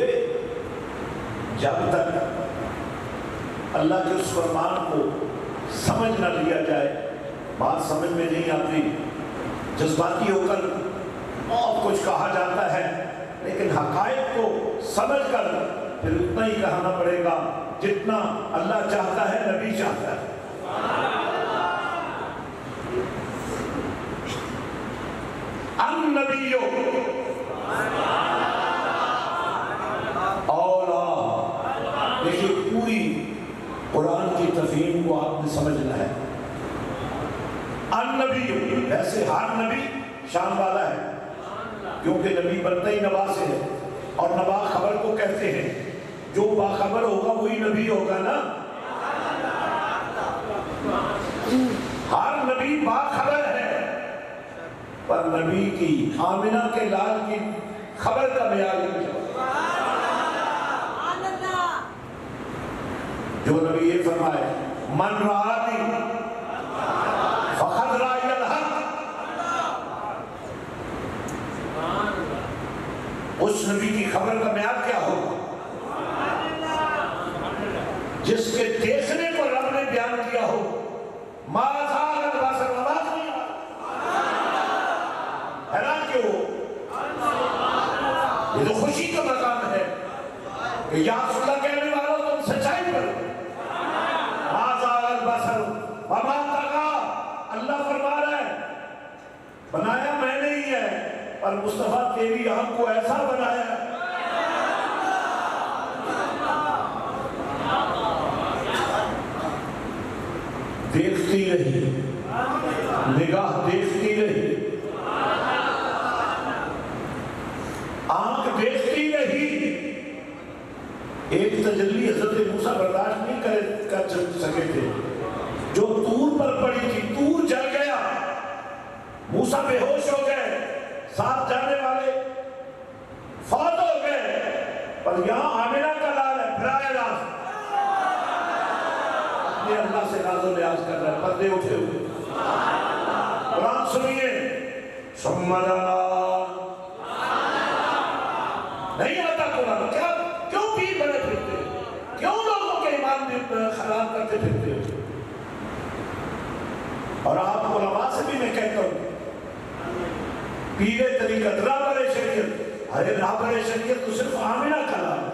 جب تک اللہ کے اس فرمان کو سمجھ نہ لیا جائے، بات سمجھ میں نہیں آتی، جذباتی ہو کر بہت کچھ کہا جاتا ہے، لیکن حقائق کو سمجھ کر پھر اتنا ہی کہنا پڑے گا جتنا اللہ چاہتا ہے، نبی چاہتا ہے۔ النبی دیکھیے پوری قرآن کی تفہیم کو آپ نے سمجھنا ہے. النبی ویسے ہر نبی شان والا ہے کیونکہ نبی بنتا ہی نبا سے ہے اور نبا خبر کو کہتے ہیں. جو باخبر ہوگا وہی نبی ہوگا نا. ہر نبی باخبر ہے پر نبی کی آمنہ کے لال کی خبر کا بیان نہیں. جو نبی یہ فرمائے من رآنی فقد رأی الحق، اس نبی کی خبر کا معیار کیا ہوگا؟ جس کے دیکھنے کو رب نے بیان کیا ہو. ما زاغ البصر وما طغى. حیران کیوں ہو؟ یہ تو خوشی کا مقام ہے کہ یا رسول اللہ کہنے والوں تم سچائی پر. ما زاغ البصر وما طغى. اللہ فرما رہا ہے بنایا میں نے ہی ہے پر مصطفیٰ تیری آنکھ کو ایسا بنایا ہے. دیکھتی رہی نگاہ دیکھتی رہی آنکھ دیکھتی رہی. ایک تجلی حضرت موسیٰ برداشت نہیں کر سکے تھے جو طور پر پڑی تھی. طور جل گیا، موسیٰ بے ہوش ہو گئے، ساتھ جانے والے فوت ہو گئے. پر یہاں آمنہ کا لال ہے براہ راست اللہ سے ناز و نیاز کر رہا ہے، پردے اٹھے ہوئے. قرآن سنیے ثم دنا. نہیں آتا قرآن. کیوں پیر بنے پھرتے ہو؟ کیوں لوگوں کے ایمان خراب کرتے پھرتے ہو؟ اور آپ علماء سے بھی میں کہتا ہوں پیر طریقت رابر شریعت. ارے رابر شریعت تو صرف آمنہ کا نام ہے.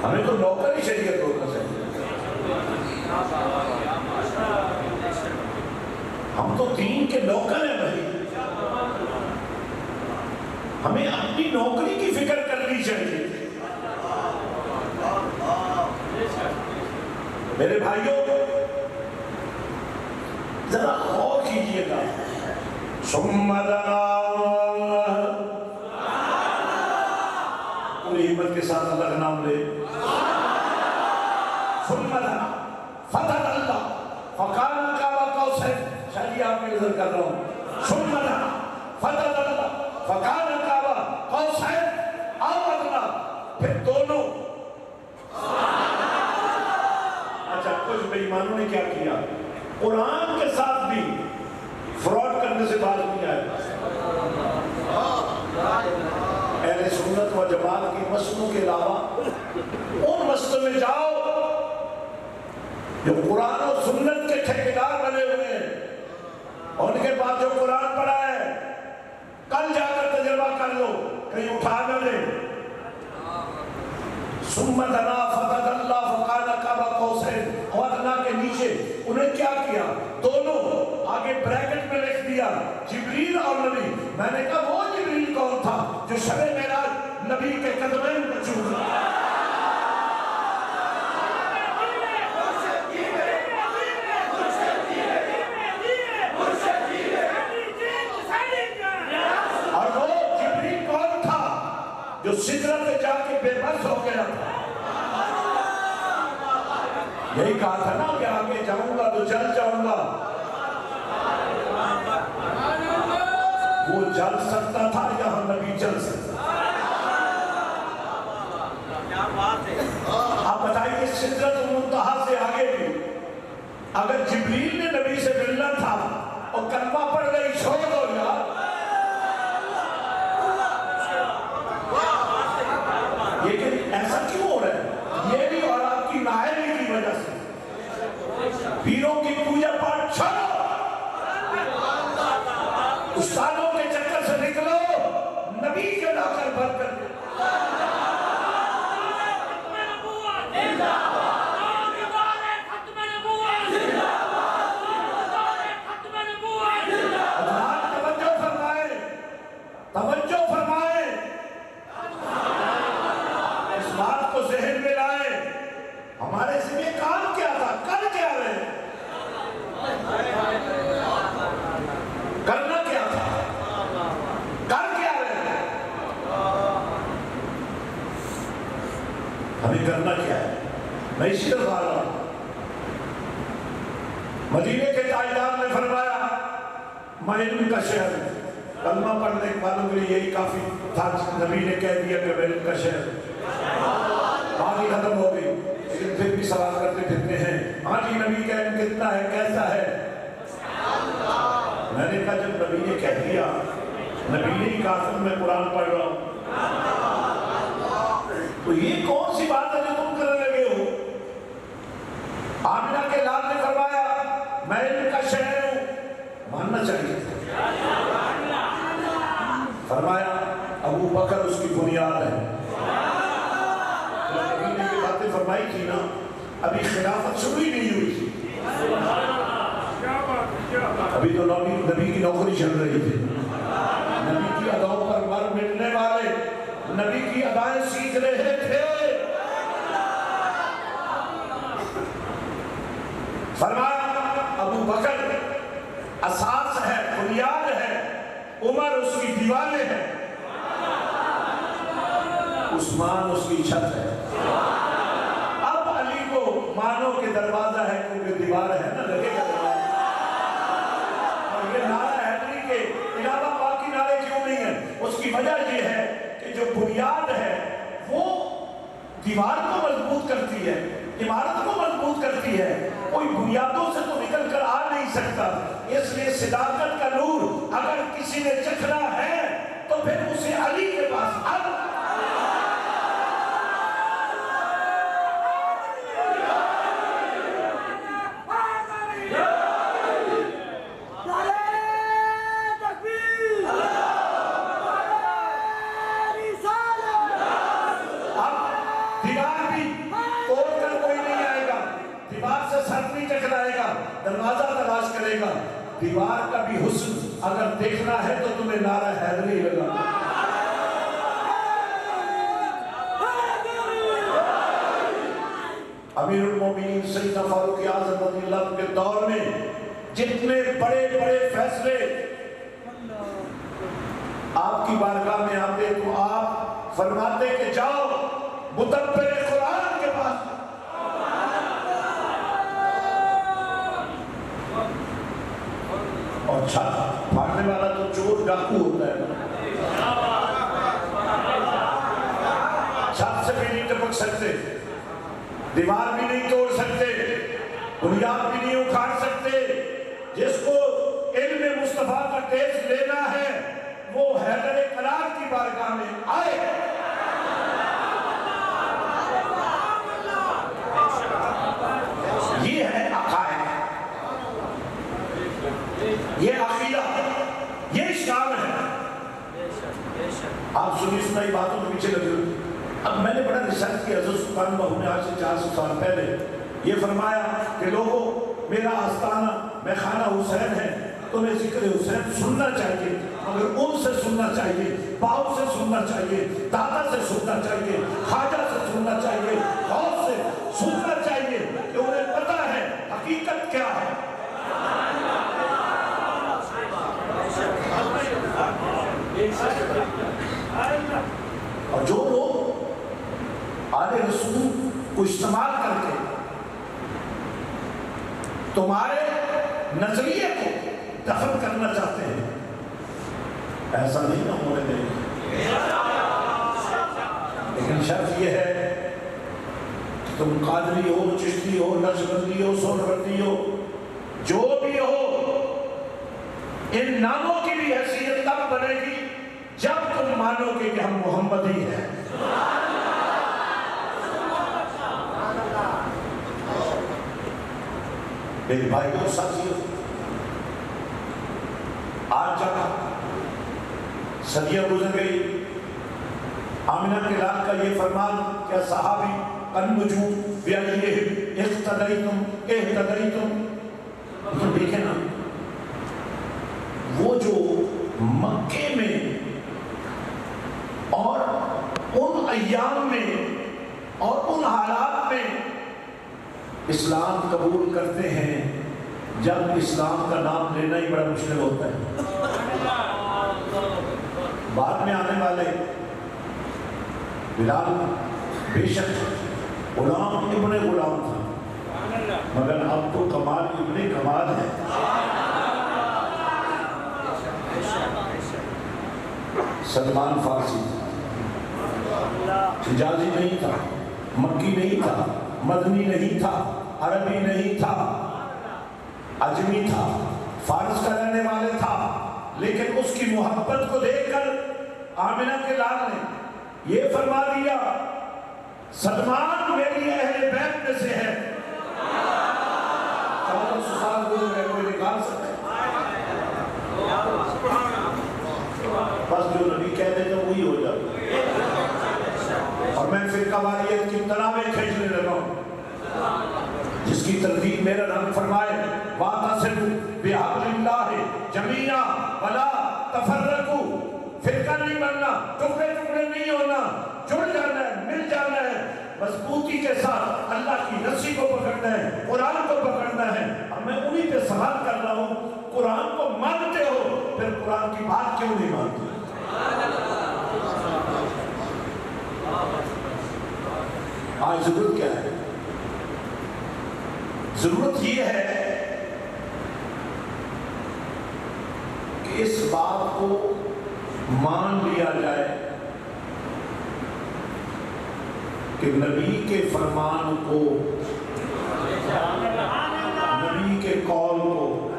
ہمیں تو نوکر ہی شریعت ہونا چاہیے. ہم تو دین کے نوکر ہیں بھائی. ہمیں اپنی نوکری کی فکر کرنی چاہیے. میرے بھائیوں ذرا غور کیجئے گا. ثم دنا. پوری ہمت کے ساتھ اللہ کا نام لے. ثم دنا فتدلی فکان قاب قوسین. شاید آپ میں نظر کر رہا ہوں. ثم دنا فتدلی فکان قاب قوسین او ادنی. پھر دونوں. اچھا کچھ بے ایمانوں نے کیا کیا؟ قرآن کے ساتھ بھی فراڈ کرنے سے باز نہیں آئے. اہل سنت و جماعت کی مسلوں کے علاوہ ان مسلوں میں جاؤ جو قرآن و سنت کے ٹھیکیدار بنے ہوئے ہیں. ان کے بعد جو قرآن پڑھا ہے کل جا کر تجربہ کر لو کہیں اٹھا نہ لے. ثم دنا فتدلی فکان قاب قوسین او ادنی کے نیچے انہیں کیا کیا؟ دونوں آگے بریکٹ میں لکھ دیا جبریل اور نبی. میں نے کہا وہ جبریل کون تھا جو شب معراج نبی کے قدمین پر چھوٹا؟ اور وہ جبریل کون تھا جو سدرہ پہ جا کے بے بس ہو گیا تھا؟ یہی کہا تھا نا کہ آگے جاؤں گا تو جل جاؤں گا. وہ جل سکتا تھا یہاں نبی جل سکتا. آپ بتائیے سدرۃ المنتہا سے آگے بھی اگر جبریل نے نبی سے ملنا تھا اور کلمہ پڑھ گئی چھوڑ دو یار. لیکن ایسا کیوں ہو رہا ہے؟ یہ بھی اور آپ کی نااہلی کی وجہ سے. پیروں کی پوجا پاٹ چھوڑو، استادوں کے چکر سے نکلو، نبی کے نوکر بن کر دو. توجہ فرمائے بات کو ذہن میں لائیں، ہمارے ذمہ کام کیا تھا، کر کیا رہے ہیں، کرنا کیا تھا، کر کیا رہے ہیں، ہمیں کرنا کیا ہے۔ میں اسی طرف آ رہا ہوں، مدینے کے تاجدار نے فرمایا میں علم کا شہر ہوں، کلمہ پڑھنے والوں کے لیے یہی کافی تھا، نبی نے کہہ دیا کہ میں علم کا شہر ہوں، بات ختم ہو گئی۔ لیکن پھر بھی سوال کرتے پھرتے ہیں، ہاں جی نبی کا علم کتنا ہے، کیسا ہے؟ میں نے کہا جب نبی نے کہہ دیا، نبی نے ہی کہا تھا میں قرآن پڑھ رہا ہوں، تو یہ کون سی بات ہے جو تم کرنے لگے ہو؟ آمنہ کے لال نے فرمایا میں علم کا شہر ہوں، ماننا چاہیے۔ فرمایا ابو بکر اس کی بنیاد ہے۔ نبی نے یہ باتیں فرمائی تھی نا، ابھی خلافت شروع ہی نہیں ہوئی تھی، ابھی تو نبی کی نوکری چل رہی تھی، نبی کی اداؤں پر مر مٹنے والے نبی کی ادائیں سیکھ رہے تھے۔ فرمایا ابو بکر اساس ہے، بنیاد ہے، عمر اس کی دیواریں ہیں، عثمان اس کی چھت ہے۔ اب علی کو مانو کہ دروازہ ہے کیونکہ دیوار ہے نا، لگے گا دروازہ۔ اور یہ نعرہ حیدری کے علاوہ باقی نعرے کیوں نہیں ہیں؟ اس کی وجہ یہ ہے کہ جو بنیاد ہے وہ دیوار کو مضبوط کرتی ہے، عمارت کو مضبوط کرتی ہے، کوئی بنیادوں سے تو نکل کر آ نہیں سکتا۔ اس لیے صداقت کا نور اگر کسی نے چکھنا ہے تو پھر اسے علی کے پاس دروازہ تلاش کرے گا۔ دیوار کا بھی حسن اگر دیکھنا ہے تو تمہیں نعرہ حیدری لگا۔ امیر المومنین سیدنا فاروق اعظم رضی اللہ عنہ کے دور میں جتنے بڑے بڑے فیصلے آپ کی بارگاہ میں آتے تو آپ فرماتے کہ جاؤ مدبر قرآن کے پاس، اور چھت پھاڑنے والا تو چور ڈاکو ہوتا ہے، چھت سے بھی نہیں ٹپک سکتے، دیوار بھی نہیں توڑ سکتے، بنیاد بھی نہیں اکھاڑ سکتے۔ جس کو علم مصطفیٰ کا ٹیسٹ لینا ہے وہ حیدر قرار کی بارگاہ میں آئے۔ یہ ہے عقائد، یہ عقیدہ، یہ اسلام ہے۔ آپ سنائی باتوں کے پیچھے لگے ہوئے۔ اب میں نے بڑا ریسرچ کیا، حضرت سبحان اللہ نے آج سے 400 سال پہلے یہ فرمایا کہ لوگوں میرا آستانہ میں خانہ حسین ہے، تمہیں ذکر حسین سننا چاہیے، مگر ان سے سننا چاہیے، باؤ سے سننا چاہیے، دادا سے سننا چاہیے، خواجہ سے سننا چاہیے، غوث سے سننا چاہیے کہ انہیں پتہ ہے حقیقت کیا ہے۔ اور جو لوگ آل رسول کو استعمال کر کے تمہارے نظریے کو دفن کرنا چاہتے ہیں، ایسا نہیں نہ ہونے دیں گے۔ لیکن شرط یہ ہے کہ تم قادری ہو، چشتی ہو، نقشبندی ہو، سہروردی ہو، جو بھی ہو، ان ناموں کی بھی حیثیت تب بنے گی جب تم مانو گے کہ ہم محمدی ہیں۔ میرے بھائی اور ساتھیوں، آج جب صدیاں گزر گئی، آمنہ کے لال کا یہ فرمان کہ صحابی النجوم بیعیہم اقتدیتم اہتدیتم، تو دیکھیں نا وہ جو مکے میں اور ان ایام میں اور ان حالات میں اسلام قبول کرتے ہیں جب اسلام کا نام لینا ہی بڑا مشکل ہوتا ہے۔ بعد میں آنے والے بلال بے شک غلام ابن غلام تھا، مگر اب تو کمال ابن کمال ہے۔ سلمان فارسی حجازی نہیں تھا، مکی نہیں تھا، مدنی نہیں تھا، عربی نہیں تھا، عجمی تھا، فارس کا رہنے والے تھا، لیکن اس کی محبت کو دیکھ کر آمنہ کے لال نے یہ فرما دیا سلمان میری اہل بیت میں سے ہے۔ سال گزر گئے، کوئی نکال سکتے بس جو نبی کہہ دے تو وہی ہو جاتا۔ اور میں فرقہ واریت کی تنابیں کھینچنے لگا ہوں جس کی ترتیب میرا رب فرمائے وَاعْتَصِمُوا بِحَبْلِ اللَّهِ جَمِيعًا وَلَا تَفَرَّقُوا۔ فرقہ نہیں بننا، ٹکڑے ٹکڑے نہیں ہونا، جڑ جانا ہے، مل جانا ہے، مضبوطی کے ساتھ اللہ کی رسی کو پکڑنا ہے، قرآن کو پکڑنا ہے۔ اب میں انہی پہ سوال کر رہا ہوں، قرآن کو مانتے ہو پھر قرآن کی بات کیوں نہیں مانتے؟ آج ضرورت کیا ہے؟ ضرورت یہ ہے کہ اس بات کو مان لیا جائے کہ نبی کے فرمان کو، نبی کے قول کو،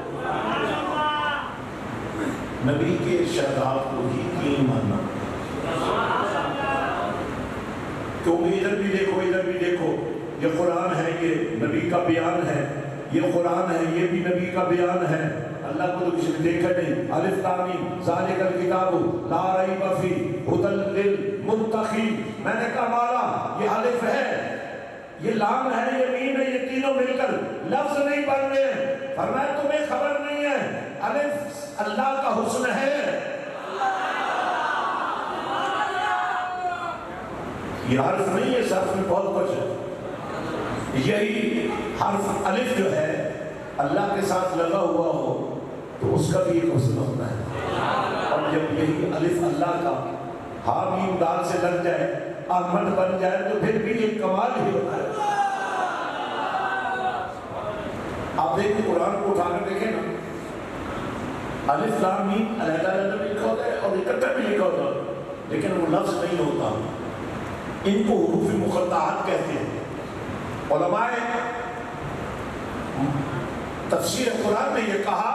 نبی کے ارشادات کو ہی دین ماننا۔ کیونکہ ادھر بھی دیکھو، ادھر بھی دیکھو، یہ قرآن ہے، یہ نبی کا بیان ہے، یہ قرآن ہے، یہ بھی نبی کا بیان ہے۔ اللہ کو تو کسی نے دیکھا نہیں۔ الف لام میم ذالک الکتاب لا ریب فیہ ھدی للمتقین۔ میں نے کہا مولا یہ الف ہے، یہ لام ہے، یہ میم ہے، یہ تینوں مل کر لفظ نہیں بن رہے ہیں۔ فرمایا تمہیں خبر نہیں ہے، الف اللہ کا حسن ہے، یہ حرف نہیں ہے، اس حرف میں بہت کچھ ہے۔ یہی حرف الف جو ہے اللہ کے ساتھ لگا ہوا ہو تو اس کا بھی ایک حسن ہوتا ہے، اور جب یہی الف اللہ کا ہا میم دال سے لگ جائے، احمد بن جائے تو پھر بھی ایک کمال ہی ہوتا ہے۔ آپ دیکھیں قرآن کو اٹھا کر دیکھیں نا، الف لام میم علیحدہ علیحدہ بھی لکھا ہوتا ہے اور اکٹھا بھی لکھا ہوتا ہے، لیکن وہ لفظ نہیں ہوتا۔ ان کو حروف مقطعات کہتے ہیں۔ علماء تفسیر قرآن نے یہ کہا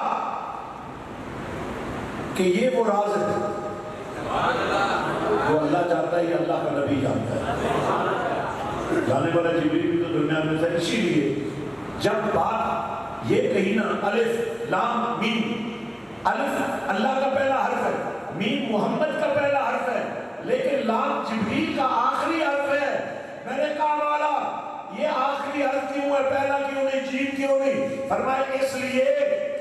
کہ یہ وہ راز ہے جو اللہ جانتا ہے، یہ اللہ کا نبی جانتا ہے۔ جانے والا جبریل بھی تو دنیا میں تھا، اسی لیے جب بات یہ کہی نا الف لام میم، الف اللہ کا پہلا حرف ہے، میم محمد کا پہلا حرف ہے، لیکن لام جبریل کا آخری حرف ہے۔ میں نے کہا مولا یہ آخری حرف کیوں ہے، پہلا کیوں نہیں، جیم کیوں نہیں؟ فرمایا اس لیے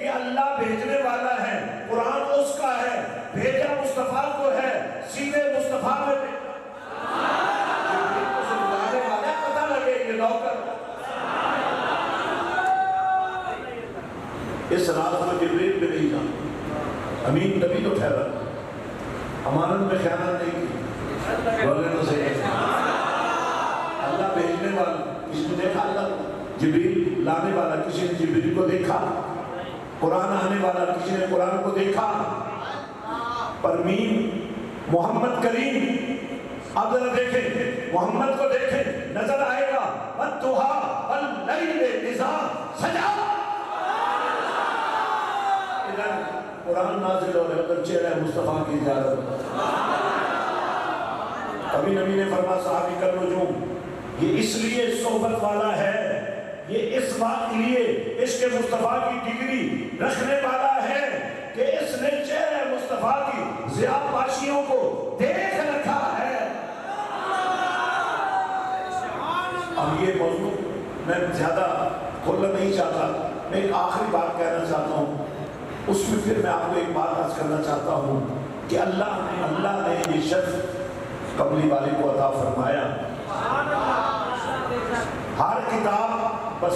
کہ اللہ بھیجنے والا ہے، قرآن اس کا ہے، بھیجا مصطفیٰ کو ہے، سیدھے مصطفیٰ میں جبریل کو سمجھانے والا پتہ لگے یہ نوکر۔ اس رات کو جبریل بھی نہیں جانا، امین نبی تو ٹھہرا، امانت میں خیانت نہیں کی، بولے تو صحیح ہے۔ اللہ بھیجنے والا، کسی نے دیکھا اللہ جبریل لانے والا، کسی نے جبریل کو دیکھا، قرآن آنے والا کسی نے قرآن کو دیکھا، پر میم محمد کریم۔ اب ذرا دیکھیں محمد کو دیکھیں، نظر آئے گا وَالضُّحَىٰ وَاللَّيْلِ إِذَا سَجَىٰ۔ ادھر قرآن نازل ہو رہا ہے، ادھر چہرہ مصطفیٰ کی اجازت۔ کبھی نبی نے فرمایا صحابی کر نجوم، یہ اس لیے صحبت والا ہے، یہ اس بات کے لیے عشق مصطفیٰ کی ڈگری رکھنے والا ہے کہ اس نے چہرہ مصطفیٰ کی ضیاء پاشیوں کو دیکھ رکھا ہے۔ اب یہ موضوع میں زیادہ کھولنا نہیں چاہتا، میں ایک آخری بات کہنا چاہتا ہوں، اس میں پھر میں آپ کو ایک بات عرض کرنا چاہتا ہوں کہ اللہ نے یہ شرف قبلی والے کو عطا فرمایا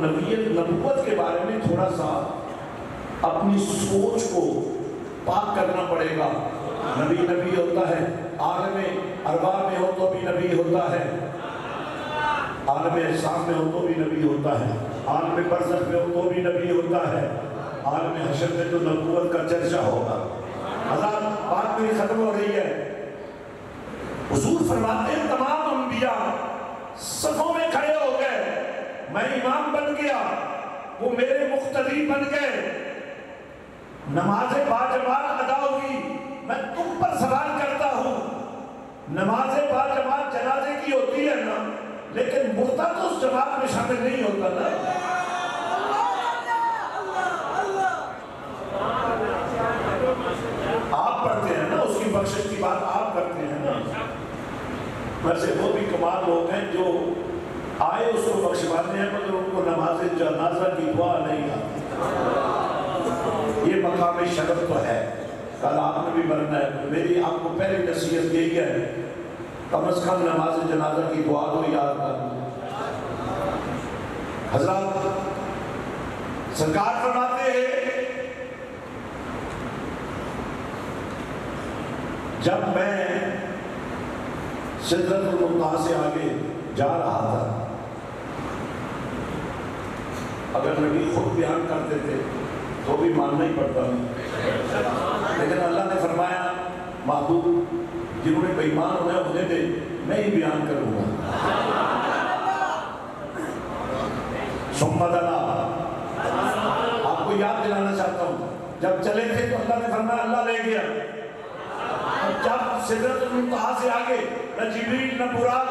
نبوت کے بارے میں تھوڑا سا اپنی سوچ کو پاک کرنا پڑے گا. نبی ہوتا ہے، عالم ارواح میں ہو تو بھی نبی ہوتا ہے، عالم اجسام میں ہو تو بھی نبی ہوتا ہے، عالم برزخ میں ہو تو بھی نبی ہوتا ہے، عالم حشر میں تو نبوت کا چرچا ہوگا. حضرات بات میری ختم ہو رہی ہے. حضور فرماتے ہیں تمام انبیاء صفوں میں کھڑے ہو گئے، میں امام بن گیا، وہ میرے مقتدی بن گئے، نماز باجماعت ادا ہوئی. میں تم پر سوال کرتا ہوں، نماز باجماعت جنازے کی ہوتی ہے نا، لیکن مردہ تو اس جماعت میں شامل نہیں ہوتا نا. آپ پڑھتے ہیں نا، اس کی بخشش کی بات آپ کرتے ہیں نا. ویسے وہ بھی کمال لوگ ہیں جو آئے اس کو بخشوانے ہیں مگر ان کو نماز جنازہ کی دعا نہیں آتی. یہ مقام شرف تو ہے، کل آپ نے بھی بننا ہے. میری آپ کو پہلی نصیحت یہی ہے، کم از کم نماز جنازہ کی دعا کو یاد کرنا. حضرات سرکار فرماتے ہیں جب میں سدرۃ المنتہا سے آگے جا رہا تھا، اگر نبی خود بیان کرتے تھے تو بھی ماننا ہی پڑتا نہیں، لیکن اللہ نے فرمایا محبوب جنہوں نے بے ایمان ہونے دے، میں ہی بیان کروں گا. ثم دنا، آپ کو یاد دلانا چاہتا ہوں، جب چلے تھے تو اللہ نے فرمایا اللہ لے گیا. جب سدرۃ المنتہا سے آگے نہ جبریل نہ براق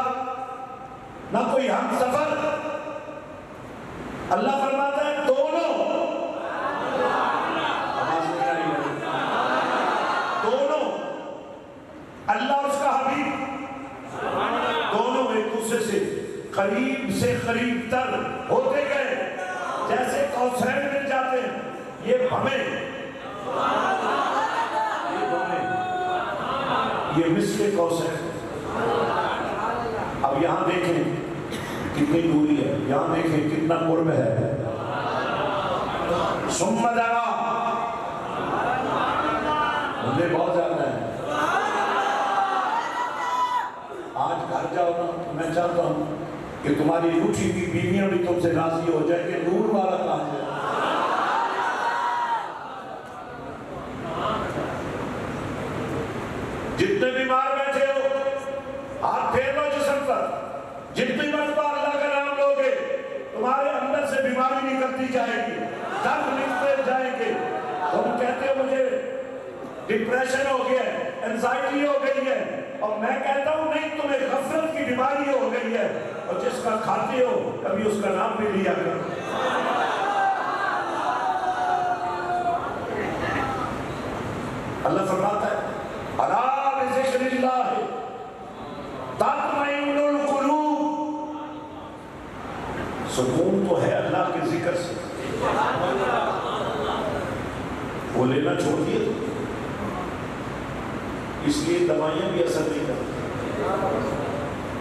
نہ کوئی ہم سفر، اللہ فرماتا ہے دونوں اللہ اور اس کا حبیب دونوں ایک دوسرے سے قریب تر ہوتے گئے، جیسے کوثرین مل جاتے ہیں. یہ بھمیں یہ مثل کوثر. اب یہاں دیکھیں کتنی دوری ہے، یہاں دیکھیں کتنا قرب ہے. ثم دنا، مجھے بہت زیادہ ہے. آج گھر جاؤ نا، میں چاہتا ہوں کہ تمہاری روٹھی کی بیویاں بھی تم سے راضی ہو جائے کہ نور والا کہاں ہے. جتنے بیمار بیٹھے ہو ہاتھ پھیر لو جسم پر، جتنی مرتبہ اللہ کا نام لوگے تمہارے اندر سے بیماری نکلتی جائے گی، درد نکلتے جائیں گے. تم کہتے ہو مجھے ڈپریشن ہو گیا ہے، انزائٹی ہو گئی ہے، اور میں کہتا ہوں نہیں، تمہیں غفلت کی بیماری ہو گئی ہے، اور جس کا کھاتے ہو کبھی اس کا نام بھی لیا کرو. اللہ فرماتا ہے الا بذکر اللہ تطمئن القلوب، سکون تو ہے اللہ کے ذکر سے. وہ لینا چھوڑ دیا اس لیے دوائیاں بھی اثر نہیں کرتی.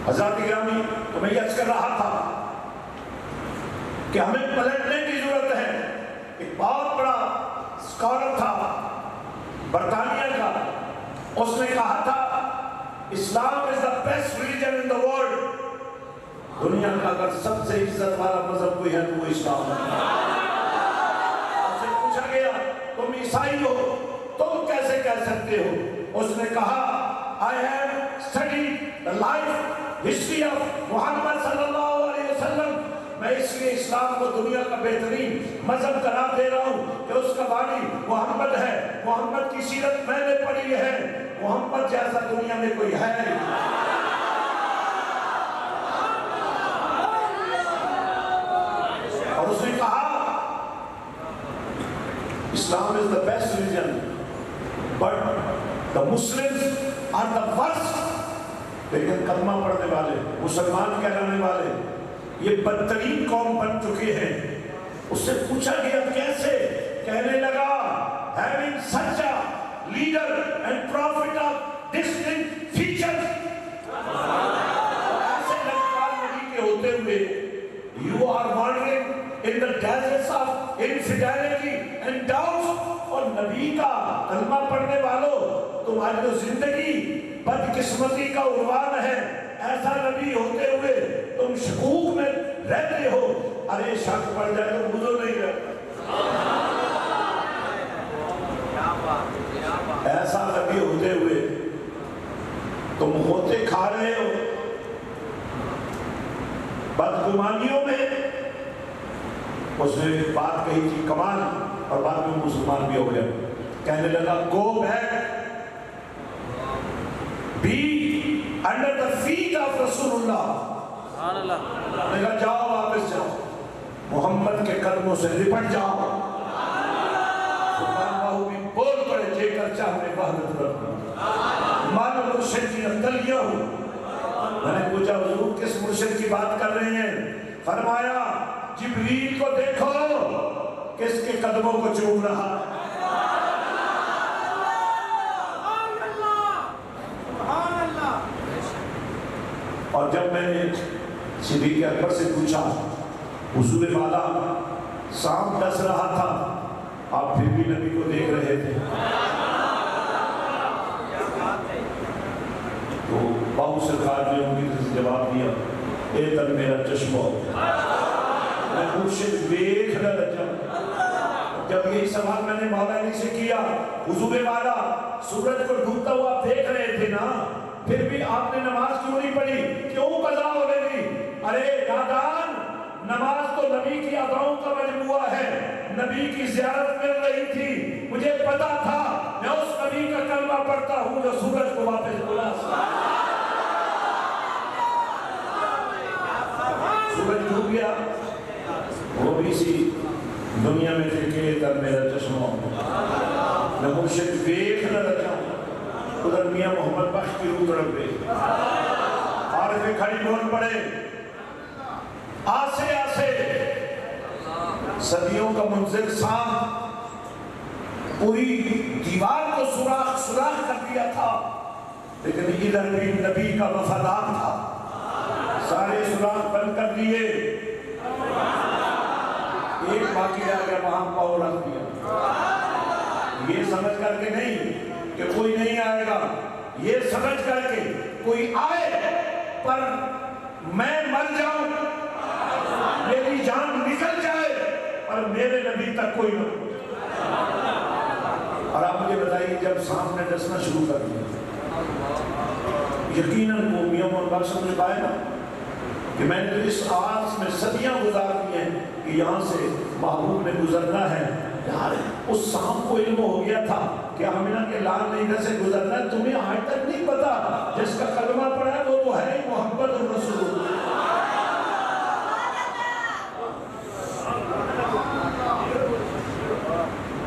حضرات گرامی، تو میں یہ عرض کر رہا تھا کہ ہمیں پلٹنے کی ضرورت ہے. ایک بہت بڑا اسکالر تھا برطانیہ کا، اس نے کہا تھا اسلام is the best religion in the world. دنیا کا اگر سب سے عزت والا مذہب کوئی ہے تو وہ اسلام ہے. اس سے پوچھا گیا تم عیسائی ہو، تم کیسے کہہ سکتے ہو؟ اس نے کہا I have studied the life history of محمد صلی اللہ علیہ وسلم. میں اس لیے اسلام کو دنیا کا بہترین مذہب قرار دے رہا ہوں کہ اس کا بانی محمد ہے. محمد کی سیرت میں نے پڑھی ہے، محمد جیسا دنیا میں کوئی ہے نہیں. اور اس نے کہا اسلام is the best religion but the Muslims are the worst. لیکن کلمہ پڑھنے والے، مسلمان کہلانے والے یہ بدترین قوم بن چکے ہیں. اس سے پوچھا گیا کیسے؟ کہنے لگا having such a leader and prophet of distinct features. ایسے لگتار نبی کے ہوتے ہوئے you are wandering in the deserts of infidelity and doubts. اور نبی کا کلمہ پڑھنے والوں تمہاری تو زندگی بدقسمتی کا عنوان ہے. ایسا نبی ہوتے ہوئے تم شکوک میں رہتے ہو. ارے شک پڑ جائے تو بزرگ نہیں رہتا. ایسا نبی ہوتے ہوئے تم ہوتے کھا رہے ہو بدگمانیوں میں. اس نے بات کہی تھی کمال اور بعد میں مسلمان بھی ہو گیا. کہنے لگا go back, be under the feet of Rasulullah. نے کہا جاؤ واپس جاؤ, محمد کے قدموں سے لپٹ جاؤ. سلطان باہو بھی بول پڑے جے کر چاہنے وحدت رکھنا مانا مرشد کی اندلیہ ہوں. میں نے پوچھا حضور کس مرشد کی بات کر رہے ہیں؟ فرمایا جبریل کو دیکھو کس کے قدموں کو چوم رہا. اور جب میں نے صدیق اکبر سے پوچھا حضور والا سانپ ڈس رہا تھا آپ پھر بھی نبی کو دیکھ رہے تھے, تو باہو سرکار نے ان کی جواب دیا اے تن میرا چشمہ میں مرشد دیکھ نہ رجا. جب یہی سوال میں نے مولا علی سے کیا حضور والا سورج کو ڈوبتا ہوا دیکھ رہے تھے نا, پھر بھی آپ نے نماز کیوں نہیں پڑھی, کیوں قضا ہو گئی؟ ارے نادان, نماز تو نبی کی اداؤں کا مجموعہ ہے. نبی کی زیارت مل رہی تھی, مجھے پتا تھا میں اس نبی کا کلمہ پڑھتا ہوں جو سورج کو واپس بلا. سورج ڈوب گیا, وہ بھی اسی دنیا میں تھے کہ تر میرا چشمہ میں مرشد دیکھ نہ رکھا. ادھر میاں محمد بخش کی روح تڑپ گئی. عارف کھڑی بول پڑے آسے آسے صدیوں کا منظر سانپ پوری دیوار کو سوراخ کر دیا تھا, لیکن ادھر بھی نبی کا وفادار تھا. سارے سوراخ بند کر دیے, ایک باقی آ گیا وہاں پاؤ رکھ دیا. یہ سمجھ کر کے نہیں کہ کوئی نہیں آئے گا, یہ سمجھ کر کے کوئی آئے پر میں مر جاؤں, میری جان نکل جائے اور میرے نبی تک کوئی نہ. اور آپ مجھے بتائیے جب سانپ نے ڈسنا شروع کر دیا, یقیناً وہ میاں محمد بخش سمجھ پائے نا کہ میں نے اس آس میں صدیاں گزار دی ہیں کہ یہاں سے محبوب نے گزرنا ہے. یار اس سانپ کو علم ہو گیا تھا کہ آمنہ کے لال نے ادھر سے گزرنا ہے. تمہیں آج تک نہیں پتا جس کا کلمہ پڑھا ہے وہ تو ہے محمد الرسول.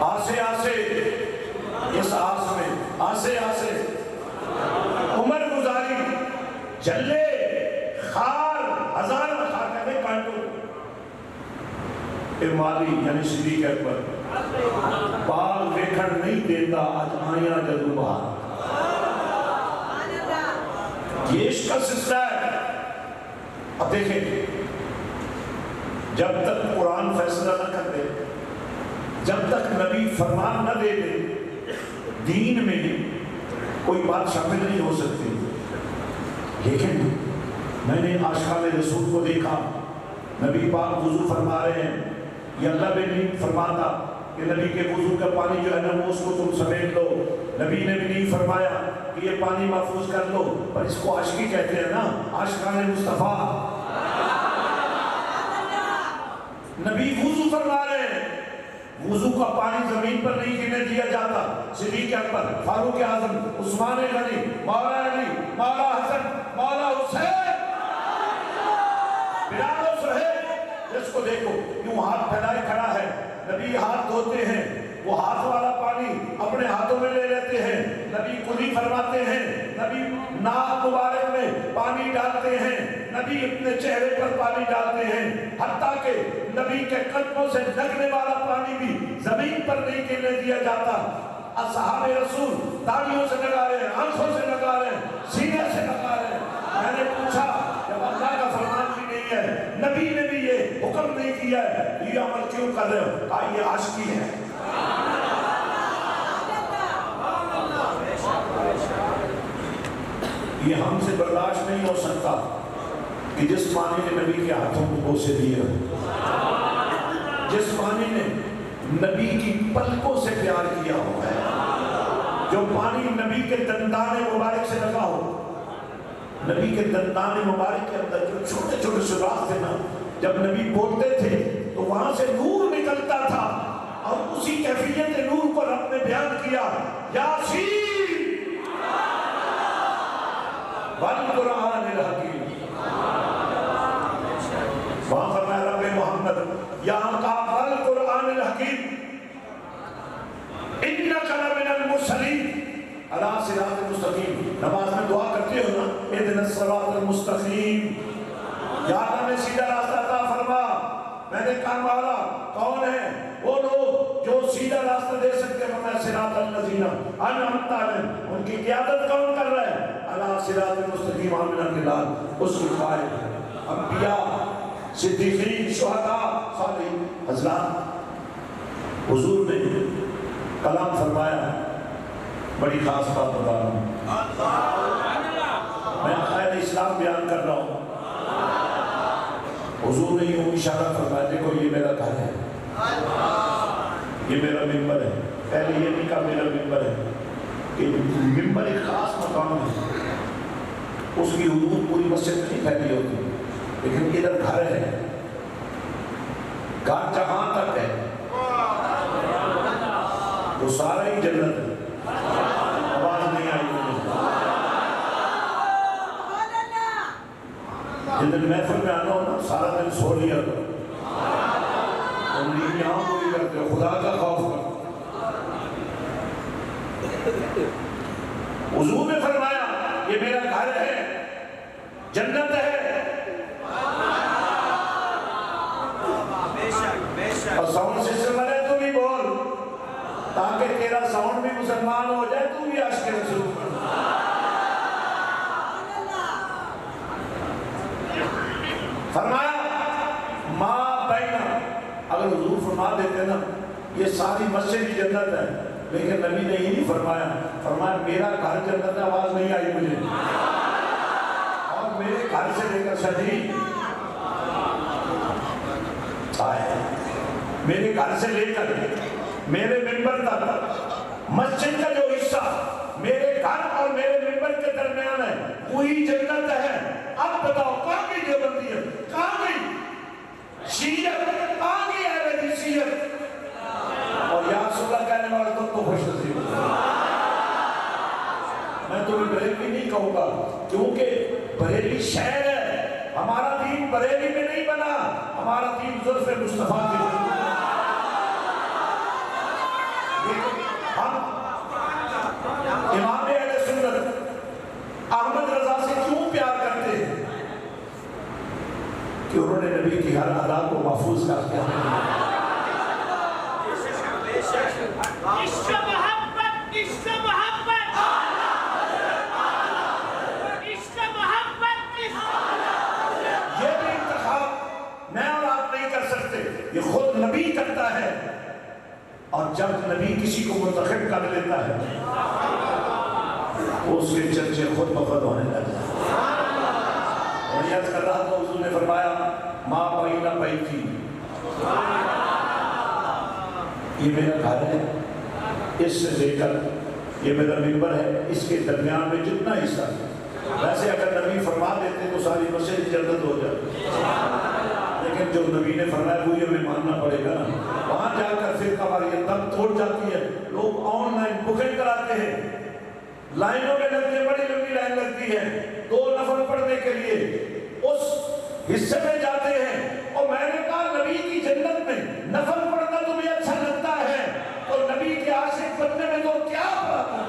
آسے آسے اس آس میں آسے آسے عمر گزاری, جلے خار ہزار خار کہتے کانٹو. مالی یعنی صدیق اکبر باغ ویکھڑ نہیں دیتا آج آئیاں جدو باہر. یہ عشق کا سلسلہ ہے. اب دیکھیں جب تک قرآن فیصلہ نہ کر دے, جب تک نبی فرمان نہ دے دے, دین میں کوئی بات شامل نہیں ہو سکتی. لیکن میں نے عاشقان رسول کو دیکھا, نبی پاک وضو فرما رہے ہیں, یہ اللہ بھی نہیں فرماتا کہ نبی کے وضو کا پانی جو ہے نا اس کو تم سمیٹ لو. نبی نے بھی نہیں فرمایا کہ یہ پانی محفوظ کر لو, پر اس کو عاشقی کہتے ہیں نا, عاشقان مصطفیٰ. نبی وضو فرما رہے ہیں, وضو کا پانی زمین پر نہیں گرنے دیا جاتا. صدیق اکبر, فاروق اعظم, عثمان غنی, مولا علی, مولا حسن, مولا حسین, بلال و سہیل, جس کو دیکھو یوں ہاتھ پھیلائے کھڑا ہے. نبی ہاتھ دھوتے ہیں, وہ ہاتھ والا پانی اپنے ہاتھوں میں لے لیتے ہیں. نبی کلی فرماتے ہیں, نبی ناک مبارک میں پانی ڈالتے ہیں, نبی اپنے چہرے پر پانی ڈالتے ہیں. حتیٰ کہ نبی کے قدموں سے لگنے والا پانی بھی زمین پر نہیں گرنے دیا جاتا. اصحاب رسول تالیوں سے لگا رہے ہیں, آنکھوں سے لگا رہے ہیں, سینے سے لگا رہے ہیں. میں نے پوچھا جب اللہ کا فرمان بھی نہیں ہے, نبی نے بھی یہ حکم نہیں کیا ہے، یہ عمل کیوں کر رہے ہو؟ کہا یہ عاشقی ہے۔ یہ ہم سے برداشت نہیں ہو سکتا کہ جس پانی نے نبی کے ہاتھوں کو بوسے دیے، جس پانی نے نبی کی پلکوں سے پیار کیا ہوا ہے، جو پانی نبی کے دندان مبارک سے لگا ہو، نبی کے دندان مبارک کے اندر جو چھوٹے چھوٹے سوراخ تھے نا، جب نبی بولتے تھے تو وہاں سے نور نکلتا تھا، اور اسی کیفیت نور کو رب نے بیان کیا، یاسین والقرآن الحکیم۔ وہاں فرمایا رب محمد، یہاں کا والقرآن الحکیم انک لمن المرسلین علی صراط مستقیم۔ نماز میں دعا کرتے ہو نا، اہدنا الصراط المستقیم، یا اللہ میں سیدھا راستہ عطا فرما۔ میں نے کہا والا کون ہے؟ وہ لوگ جو سیدھا راستہ دے سکتے ہیں، فرمایا صراط الذین انعمت علیہم، ان کی قیادت کون کر رہا ہے؟ علی صراط المستقیم آمنہ کے لال، اس کی قائد انبیاء، صدیقین، شہداء، صالحین۔ حضرات، حضور نے کلام فرمایا، بڑی خاص بات بتا رہا ہوں، میں عقائد اسلام بیان کر رہا ہوں۔ حضور نے یوں اشارہ فرمایا، دیکھو یہ میرا گھر ہے، یہ میرا ممبر ہے۔ پہلے یہ نہیں کہا میرا ممبر ہے، کہ ممبر ایک خاص مقام ہے، اس کی حدود پوری مسجد میں نہیں پھیلی ہوتی، لیکن ادھر گھر ہے، گھر جہاں تک ہے وہ سارا ہی جنت ہے۔ آواز نہیں آئی مجھے۔ جن دن محفل میں آنا ہو نا، سارا دن سو لیا کرو، تم نیند یہاں پوری کرتے ہو، خدا کا خوف کرو۔ حضور نے فرمایا یہ میرا گھر ہے، جنت ہے، اور ساؤنڈ سسٹم ہے، تو بھی بول تاکہ تیرا ساؤنڈ بھی مسلمان ہو جائے، تو بھی عاشق رسول بن۔ فرمایا ما بینا، اگر حضور فرما دیتے نا یہ ساری مسجد کی جنت ہے، لیکن نبی نے یہ نہیں فرمایا، فرمایا میرا گھر جنت ہے۔ آواز نہیں آئی مجھے۔ اور میرے گھر سے لے کر شدید آئے، میرے گھر سے لے کر میرے ممبر تک مسجد کا جو حصہ میرے گھر اور میرے ممبر کے درمیان ہے، وہی جنت ہے۔ اب بتاؤ کہاں گئی دیوبندیت، کہاں گئی شیعت، کہاں گئی اہل حدیثیت؟ اور یا رسول اللہ کہنے والے تو خوش نصیب ہو۔ میں تمہیں بریلوی نہیں کہوں گا، کیونکہ بریلی شہر ہے، ہمارا دین بریلی میں نہیں بنا، ہمارا دین زلف مصطفیٰ کے بنا۔ ہم امام اہل سنت احمد رضا سے کیوں پیار کرتے ہیں؟ کہ انہوں نے نبی کی ہر ادا کو محفوظ کر دیا۔ عشق محبت، عشق محبت، عشق محبت، یہ بھی انتخاب میں اور آپ نہیں کر سکتے، یہ خود نبی کرتا ہے، اور جب نبی کسی کو منتخب کر لیتا ہے تو اس کے چرچے خود بخود ہونے لگتا ہے۔ اور یاد کر رہا تو حضور نے فرمایا ما بین بیتی، یہ میرا گھر ہے، اس سے لے کر یہ میرا ممبر ہے، اس کے درمیان میں جتنا حصہ ہے، ویسے اگر نبی فرما دیتے تو ساری مسجد جنت ہو جاتی، لیکن جو نبی نے فرمایا وہی ہمیں ماننا پڑے گا۔ وہاں جا کر فرقہ واریت تب توڑ جاتی ہے، لوگ آن لائن بکنگ کراتے ہیں، لائنوں میں لگتے ہیں، بڑی لمبی لائن لگتی ہے 2 نفل پڑھنے کے لیے، اس حصے میں جاتے ہیں۔ اور میں نے کہا نبی کی جنت میں نفل پڑھنا تمہیں اچھا لگتا ہے تو نبی کے عاشق بننے میں تو کیا بات ہے؟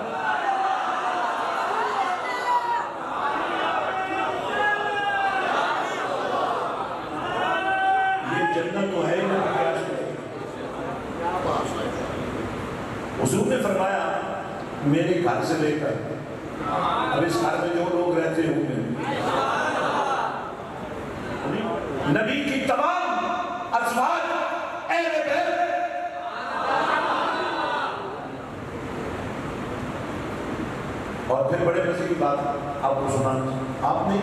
یہ جنت تو ہے ہی نبی کے عاشق۔ حضور نے فرمایا میرے گھر سے لے کر، اب اس گھر میں جو لوگ رہتے ہوں گے، نبی کی تمام اور پھر بڑے مزے کی بات آپ کو سنانا، آپ نے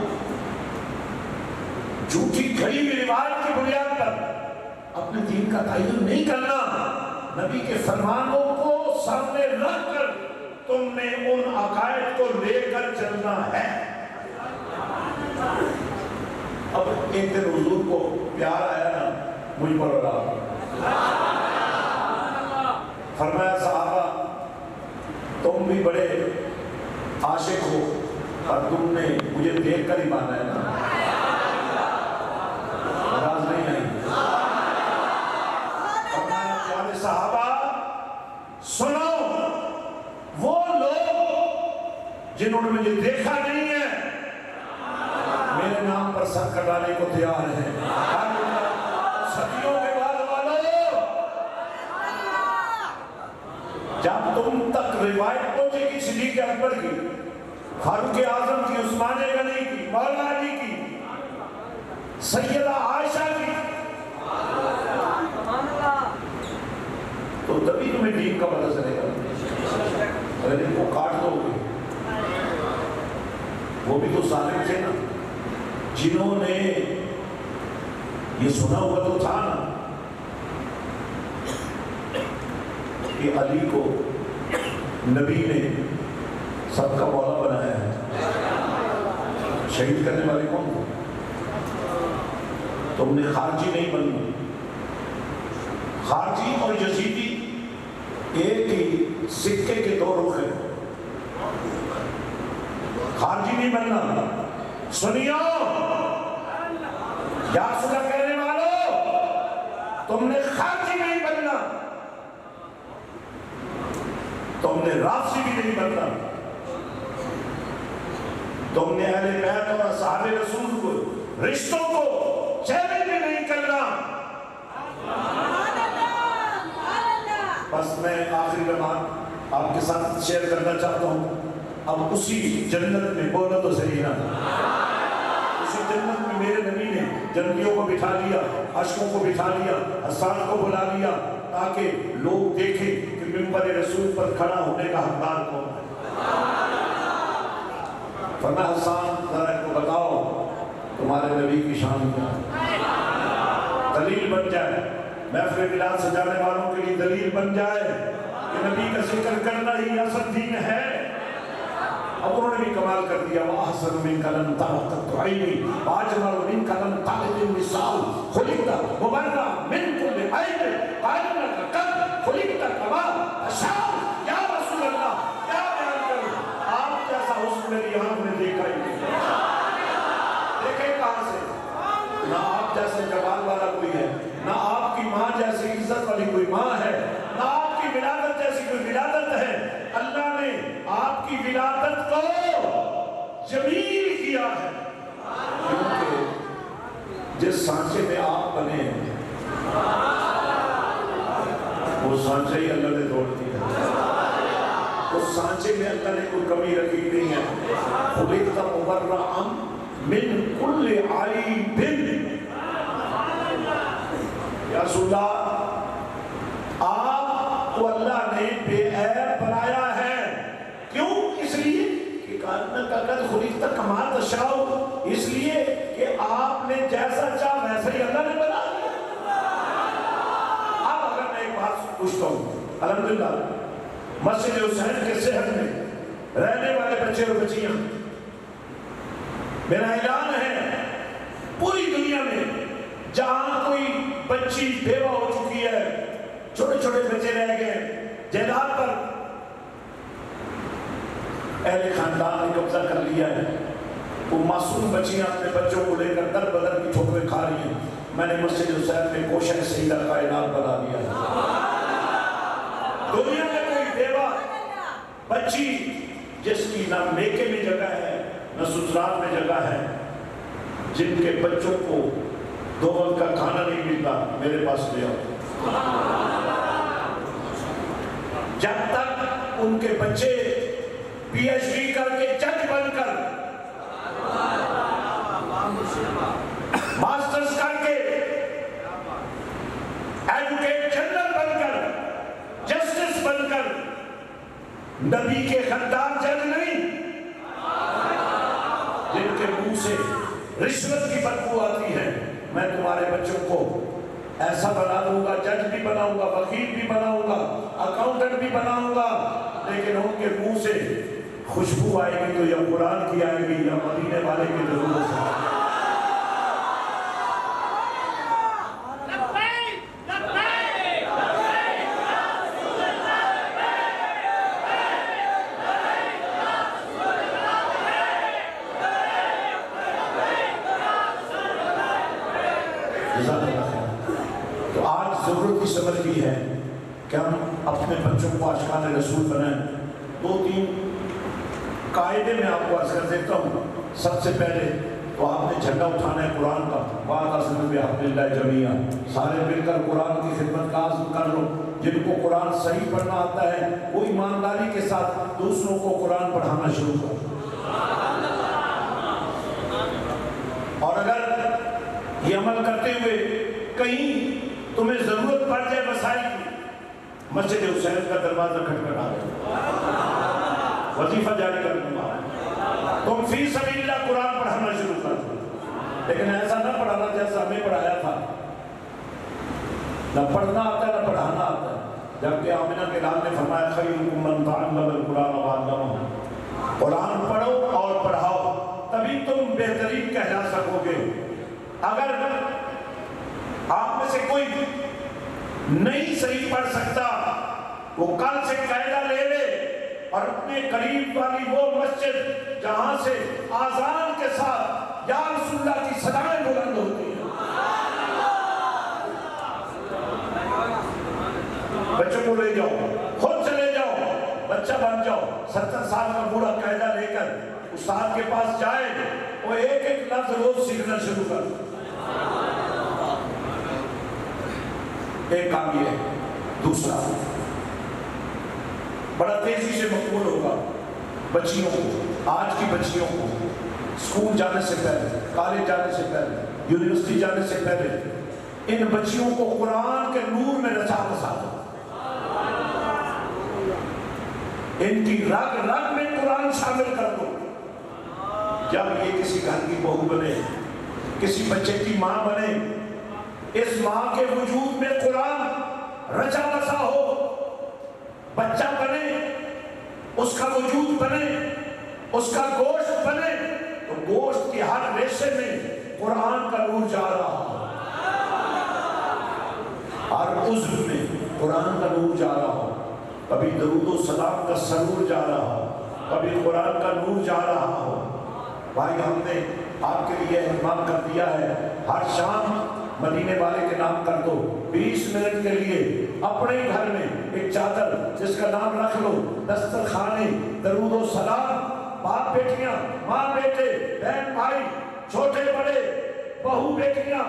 جھوٹی گھڑی ہوئی روایت کی بنیاد پر اپنے دین کا تعین نہیں کرنا، نبی کے فرمانوں کو سامنے رکھ کر تم نے ان عقائد کو لے کر چلنا ہے۔ اب ایک دن حضور کو پیار آیا نا مجھ پر اللہ، فرمایا صحابہ تم بھی بڑے عاشق ہو اور تم نے مجھے دیکھ کر ہی مانا ہے نا، آواز نہیں آئی؟ فرمایا پیارے صحابہ سنو، وہ لوگ جنہوں نے مجھے دیکھا نہیں ہے میرے نام پر سر کٹانے کو تیار ہے۔ صدیوں کے بعد والوں، جب تم تک روایت پہنچے گی صدیق اکبر کی، فاروق اعظم کی، عثمان غنی کی، مولا علی کی، سیدہ عائشہ کی، تو تبھی تمہیں دین کا پتہ چلے گا۔ اگر ان کو کاٹ دو گے، وہ بھی تو ظالم تھے نا، جنہوں نے یہ سنا ہوا تو تھا نا کہ علی کو نبی نے سب کا مولا بنایا ہے، شہید کرنے والے کون تھے؟ تم نے خارجی نہیں بننا، خارجی اور یزیدی ایک ہی سکے کے دو رخ ہیں، خارجی نہیں بننا۔ سنیو یا سنا کہنے والوں، تم نے خارجی نہیں بننا، تم نے رافضی بھی نہیں بننا، تم نے اہل بیت اور اصحاب رسول کو رشتوں کو چیلنج بھی نہیں کرنا۔ بس میں آخری بات آپ کے ساتھ شیئر کرنا چاہتا ہوں، اب اسی جنت میں، بولا تو صحیح نا، اسی جنت میں میرے نبی نے جنتیوں کو بٹھا لیا، عاشقوں کو بٹھا لیا، حسان کو بلا لیا، تاکہ لوگ دیکھیں کہ منبر رسول پر کھڑا ہونے کا حقدار کون ہے۔ فرمایا حسان ذرا ان کو بتاؤ تمہارے نبی کی شان کیا ہے، دلیل بن جائے، محفل میلاد سجانے والوں کے لیے دلیل بن جائے کہ نبی کا ذکر کرنا ہی اصل دین ہے۔ اب انہوں نے بھی کمال کر دیا، وَأَحْسَنُ مِنْكَ لَمْ تَلِدْ قَطُّ عَيْنِي وَأَجْمَلُ مِنْكَ لَمْ تَلِدِ النِّسَاءُ خُلِقْتَ مُبَرَّأً مِنْ كُلِّ عَيْبٍ كَأَنَّكَ قَدْ خُلِقْتَ كَمَا تَشَاءُ۔ یا رسول اللہ، کیا بیان کروں، آپ جیسا حسن میری آنکھ نے دیکھا ہی نہیں، دیکھیں کہاں سے، نہ آپ جیسے جمال والا کوئی ہے، نہ آپ کی ماں جیسی عزت والی کوئی ماں ہے، نہ آپ کی ولادت جیسی کوئی ولادت ہے۔ اللہ نے آپ کی ولادت کو جمیل کیا ہے، کیونکہ جس سانچے میں آپ بنے ہیں وہ سانچے ہی اللہ نے توڑ دیا، اس سانچے میں اللہ نے کوئی کمی رکھی نہیں ہے۔ خُلِقْتَ مُبَرَّأً مِنْ كُلِّ عَيْبٍ۔ یا رسول اللہ، آپ کو اللہ نے بے عیب بنایا ہے، کیوں؟ اس لیے کہ کاننا کا خُلِقْتَ کَمَا تَشَاءُ، اس لیے کہ آپ نے جیسا چاہا ویسا ہی اللہ نے بنا دیا۔ اب اگر میں ایک بات پوچھتا ہوں، الحمدللہ مسجد حسین کے صحت میں رہنے والے بچے اور بچیاں، میرا اعلان ہے پوری دنیا میں جہاں کوئی بچی بیوہ ہو چکی ہے، چھوٹے چھوٹے بچے رہ گئے، جائیداد پر اہل خاندان نے قبضہ کر لیا ہے، وہ معصوم بچیاں اپنے بچوں کو لے کر در بدر کی ٹھوکریں کھا رہی ہیں، میں نے مسجد حسین میں کوشش سیدہ کا اعلان بنا دیا ہے۔ دنیا میں کوئی بیوہ بچی جس کی نہ میکے میں جگہ ہے نہ سسرال میں جگہ ہے، جن کے بچوں کو دو وقت کا کھانا نہیں ملتا، میرے پاس لے آؤ۔ جب تک ان کے بچے پی ایچ ڈی کر کے جج بن کر، ماسٹرز کر کے، ایڈوکیٹ جنرل بن کر، جسٹس بن کر، نبی کے خدام جج نہیں جن کے منہ سے رشوت کی بدبو آتی ہے، میں تمہارے بچوں کو ایسا بنا دوں گا، جج بھی بناؤں گا، وکیل بھی بناؤں گا، اکاؤنٹنٹ بھی بناؤں گا، لیکن ان کے منہ سے خوشبو آئے گی تو یا قرآن کی آئے گی یا مدینے والے کی ضرورت ہے۔ تو آج ضرورت کی سمجھ کی ہے کہ ہم اپنے بچوں کو عاشقان رسول بنائیں۔ 2-3 قاعدے میں آپ کو عرض کر دیتا ہوں۔ سب سے پہلے تو آپ نے جھنڈا اٹھانا ہے قرآن کا، وَاعْتَصِمُوا بِحَبْلِ اللَّهِ جَمِيعًا، سارے مل کر قرآن کی خدمت کا عزم کر لو۔ جن کو قرآن صحیح پڑھنا آتا ہے وہ ایمانداری کے ساتھ دوسروں کو قرآن پڑھانا شروع کرو۔ اور اگر یہ عمل کرتے ہوئے کہیں تمہیں ضرورت پڑ جائے وسائل کی، مسجد حسین کا دروازہ کھٹکھٹا دو، وظیفہ جاری کر دوں گا، تم فی سبیل اللہ قرآن پڑھانا شروع کر دو۔ لیکن ایسا نہ پڑھانا جیسا ہمیں پڑھایا تھا، نہ پڑھنا آتا ہے نہ پڑھانا آتا ہے، جبکہ آمنہ کے نام نے فرمایا خیرکم من تعلم القرآن وعلمہ، قرآن پڑھو اور پڑھاؤ، تبھی تم بہترین کہلا سکو گے۔ اگر آپ میں سے کوئی نہیں صحیح پڑھ سکتا، وہ کل سے قاعدہ لے لے اور اپنے قریب والی وہ مسجد جہاں سے آذان کے ساتھ یا رسول اللہ کی صدائیں بلند ہوتی ہیں، بچوں کو لے جاؤ، خود چلے جاؤ، بچہ بن جاؤ، 70 سال کا بوڑھا قاعدہ لے کر استاد کے پاس جائے، وہ ایک ایک لفظ روز سیکھنا شروع کر۔ ایک کام یہ ہے۔ دوسرا، بڑا تیزی سے مقبول ہوگا بچیوں کو، آج کی بچیوں کو اسکول جانے سے پہلے، کالج جانے سے پہلے، یونیورسٹی جانے سے پہلے ان بچیوں کو قرآن کے نور میں رچا بسا دو۔ ان کی رگ رگ میں قرآن شامل کر دو۔ جب یہ کسی گھر کی بہو بنے، کسی بچے کی ماں بنے، اس ماں کے وجود میں قرآن رچا بسا ہو، بچہ بنے، اس کا وجود بنے، اس کا گوشت بنے، تو گوشت کی ہر ریشے میں قرآن کا نور جا رہا ہو، ہر عضو میں قرآن کا نور جا رہا ہو، کبھی درود و سلام کا سرور جا رہا ہو، کبھی قرآن کا نور جا رہا ہو۔ بھائی ہم نے آپ کے لیے اہتمام کر دیا ہے، ہر شام مدینے والے کے نام کر دو، 20 منٹ کے لیے اپنے گھر میں ایک چادر جس کا نام رکھ لو، دسترخوانے، درود و سلام، باپ بیٹیاں، ماں بیٹے، بہن بھائی، چھوٹے بڑے، بہو بیٹیاں،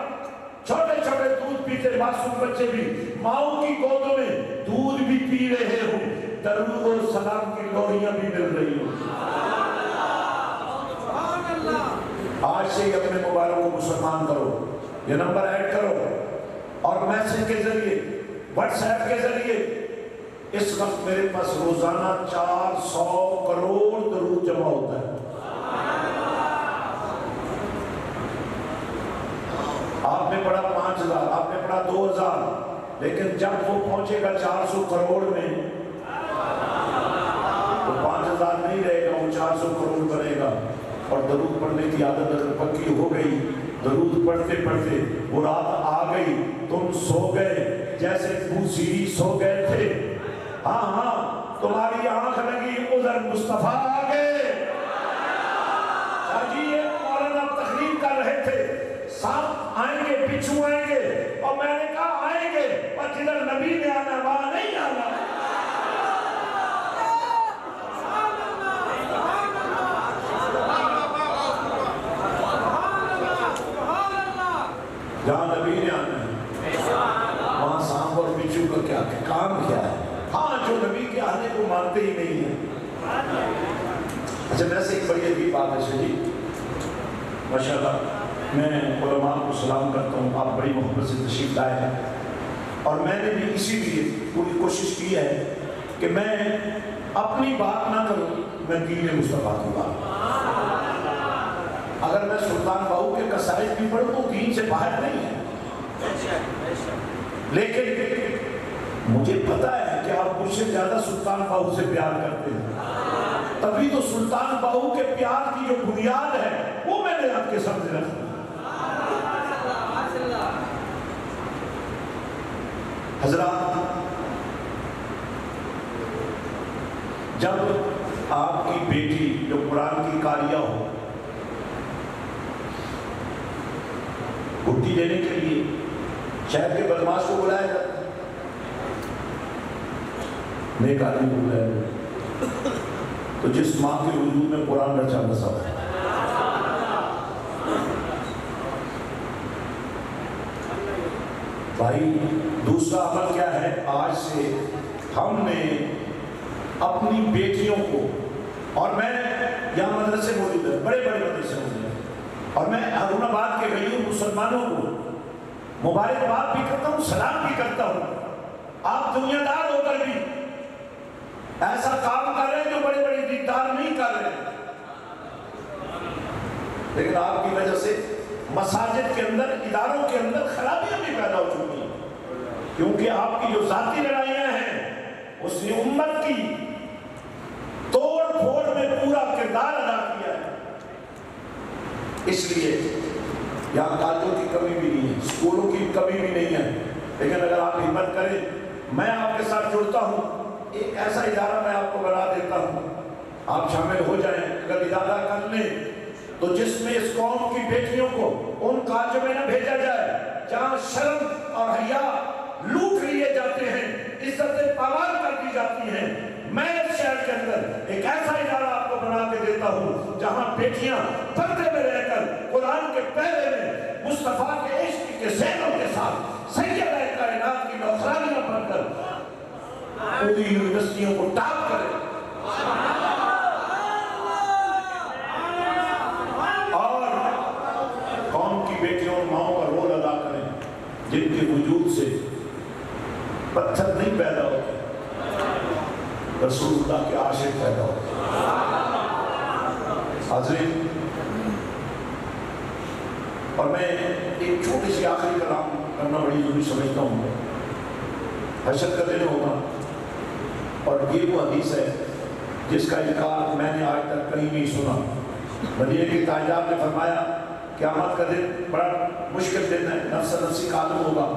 چھوٹے چھوٹے دودھ پیتے معصوم بچے بھی ماؤں کی گودوں میں دودھ بھی پی رہے ہو، درود و سلام کی لوریاں بھی مل رہی ہو۔ آج سے ہی اپنے موبائلوں کو مسلمان کرو، یہ نمبر ایڈ کرو اور میسج کے ذریعے، واٹس ایپ کے ذریعے، اس وقت میرے پاس روزانہ 400 کروڑ درود جمع ہوتا ہے۔ آپ نے پڑھا 5000، آپ نے پڑھا 2000، لیکن جب وہ پہنچے گا 400 کروڑ میں تو 5000 نہیں رہے گا، وہ 400 کروڑ بنے گا۔ اور درود پڑھنے کی عادت اگر پکی ہو گئی، درود پڑھتے پڑھتے وہ رات آ گئی، تم سو گئے جیسے بوسیری سو گئے تھے، ہاں ہاں تمہاری آنکھ لگی ادھر مصطفیٰ آ گئے۔ جی یہ مولانا تقریر کر رہے تھے، سانپ آئیں گے، بچھو آئیں گے، اور میں نے کہا آئیں گے، اور جدھر نبی نے آنا وہاں نہیں آنا۔ جہاں نبی نے آنا ہے وہاں سانپ اور بچھو کا کیا کام کیا ہے؟ ہاں جو نبی کے آنے کو مانتے ہی نہیں ہیں۔ اچھا ویسے ایک بڑی عجیب بات ہے شہید، ماشاءاللہ میں علماء کو سلام کرتا ہوں، آپ بڑی محبت سے تشریف لائے ہیں، اور میں نے بھی اسی لیے پوری کوشش کی ہے کہ میں اپنی بات نہ کروں، میں دین مصطفیٰ کی بات۔ بھی پڑھوں تو دین سے باہر نہیں ہے، لیکن مجھے پتا ہے کہ آپ مجھ سے زیادہ سلطان باہو سے پیار کرتے ہیں، تبھی تو سلطان باہو کے پیار کی جو بنیاد ہے وہ میں نے آپ کے سامنے رکھی۔ حضرات، جب آپ کی بیٹی جو قرآن کی قاریہ ہو، گھٹی دینے کے لیے شہر کے بدماش کو بلایا جاتا ہے، نیک آدمی کو بلایا جاتا ہے، تو جس ماں کے وجود میں قرآن رچا بسا ہو، بھائی دوسرا عمل کیا ہے؟ آج سے ہم نے اپنی بیٹیوں کو، اور میں یہاں مدرسے موجود ہیں، بڑے بڑے مدرسے موجود ہیں، اور میں ہارون آباد کے غیر مسلمانوں کو مبارکباد بھی کرتا ہوں، سلام بھی کرتا ہوں۔ آپ دنیا دار ہو کر بھی ایسا کام کر رہے ہیں جو بڑے بڑے دیندار نہیں کر رہے ہیں، لیکن آپ کی وجہ سے مساجد کے اندر، اداروں کے اندر خرابیاں بھی پیدا ہو چکی ہیں، کیونکہ آپ کی جو ذاتی لڑائیاں ہیں اس نے امت کی توڑ پھوڑ میں پورا کردار ادا کیا ہے۔ اس لیے یہاں کالجوں کی کمی بھی نہیں ہے، اسکولوں کی کمی بھی نہیں ہے، لیکن اگر آپ ہمت کریں، میں آپ کے ساتھ جڑتا ہوں، ایک ایسا ادارہ میں آپ کو بنا دیتا ہوں، آپ شامل ہو جائیں۔ اگر ادارہ کر لیں تو جس میں اس قوم کی بیٹیوں کو ان کالجوں میں نہ بھیجا جائے جہاں شرم اور حیا لوٹ لیے جاتے ہیں، عزتیں پامال کر دی جاتی ہیں، میں اس شہر کے اندر ایک ایسا ادارہ آپ کو بنا کے دیتا ہوں جہاں بیٹیاں پردے میں رہ کر قرآن کے پہرے میں مصطفیٰ کے عشق کے زینوں کے ساتھ سیدہ کائنات کی نوکرانیاں بن کر پوری یونیورسٹیوں کو ٹاپ کریں، اور قوم کی بیٹیوں اور ماؤں کا رول ادا کریں جن کے وجود سے پتھر نہیں پیدا ہوتے، رسول اللہ کے عاشق پیدا ہوتے۔ حاضرین، اور میں ایک چھوٹی سی آخری کلام کرنا بڑی ضروری سمجھتا ہوں۔ حشر کا دن ہوگا، اور یہ وہ حدیث ہے جس کا انکار میں نے آج تک کہیں نہیں سنا۔ مدینے کے تاجدار نے فرمایا قیامت کا دن بڑا مشکل دن ہے، نفس نفسی کا عالم ہوگا،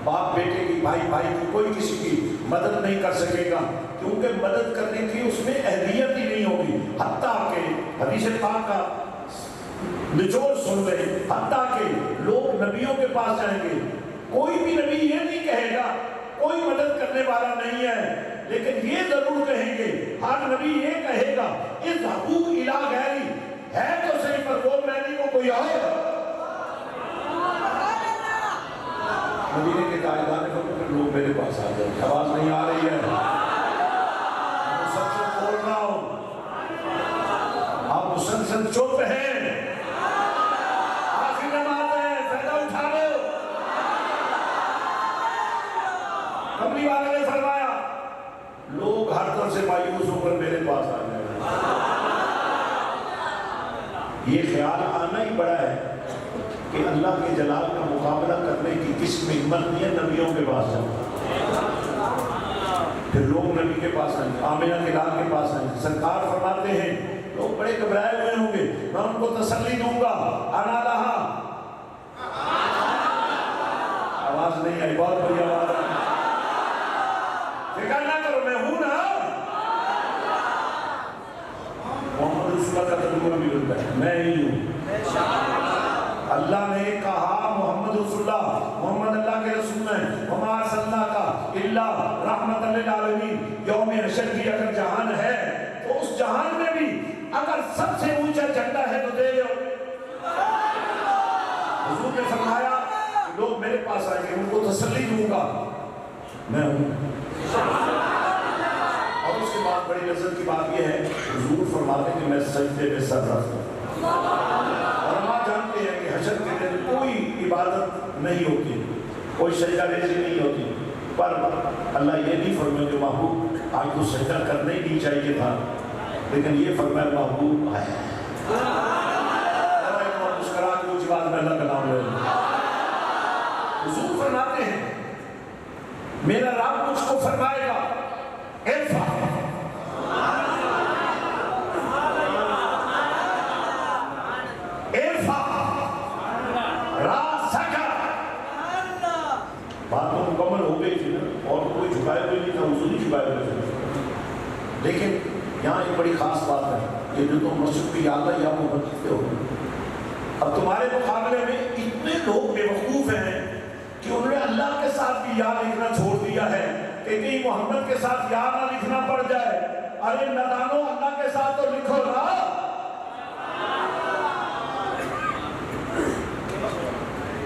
باپ بیٹے کی، بھائی بھائی کی، کوئی کسی کی مدد نہیں کر سکے گا، کیونکہ مدد کرنے کی اس میں اہلیت ہی نہیں ہوگی۔ حتیٰ کہ حدیث پاک کا نچوڑ سن لیں، حتیٰ کہ لوگ نبیوں کے پاس جائیں گے، کوئی بھی نبی یہ نہیں کہے گا کوئی مدد کرنے والا نہیں ہے، لیکن یہ ضرور کہیں گے، ہر نبی یہ کہے گا اذهبوا الی غیری، ہے تو صحیح پر وہ میں نہیں، وہ کوئی اور۔ مدینے کے تاجدار نے کہا لوگ میرے پاس آ جائیں، آواز نہیں آ رہی ہے، میں مسلسل بول رہا ہوں، آپ مسلسل چپ ہیں، آخری نماز ہے، فائدہ اٹھا لو۔ کملی والے نے فرمایا لوگ ہر طرف سے مایوس ہو کر میرے پاس آ جائیں۔ یہ خیال آنا ہی بڑا ہے کہ اللہ کے جلال کا مقابلہ کرنے کی کس میں ہمت نہیں ہے، نبیوں کے پاس جاؤ۔ پھر لوگ نبی کے پاس آئیں، آمنہ کے لال کے پاس آئیں، سرکار فرماتے ہیں لوگ بڑے گھبرائے ہوئے ہوں گے، میں ان کو تسلی دوں گا، انا لہا، آواز نہیں آئی، بہت بڑی آواز ہے، فکر نہ کرو میں ہوں نا۔ محمد رسول اللہ کا ترجمہ بھی ہوتا ہے، میں ہی ہوں۔ اللہ نے کہا محمد رسول اللہ، محمد اللہ کے رسول ہیں، وما ارسلناک الا رحمۃ للعالمین۔ یوم حشر کی اگر جہان ہے تو اس جہان میں بھی اگر سب سے اونچا جھنڈا ہے تو دے دو۔ حضور نے فرمایا لوگ میرے پاس آئیں گے، ان کو تسلی دوں گا، میں ہوں۔ اور اس کے بعد بڑی لذت کی بات یہ ہے، حضور فرماتے ہیں کہ میں سجدے میں سر رکھتا ہوں، اور ہم جانتے ہیں کہ حشر کے دن کوئی عبادت نہیں ہوتی، کوئی سجدہ ریزی نہیں ہوتی، پر اللہ یہ نہیں فرمائے کہ محبوب آج تو سجدہ کرنا ہی نہیں چاہیے تھا، لیکن یہ فرمائے محبوب آیا، اور ایک اور مسکرا کے اونچی بات میں اللہ کا نام لے لیکن یہاں ایک بڑی خاص بات ہے، یہ جو تم مسجد کی یاد ہے یا محبت لکھتے ہو، اب تمہارے مقابلے میں اتنے لوگ بے وقوف ہیں کہ انہوں نے اللہ کے ساتھ بھی یا لکھنا چھوڑ دیا ہے کہ کہیں محمد کے ساتھ یا نہ لکھنا پڑ جائے۔ ارے نادانو، اللہ کے ساتھ تو لکھو نا۔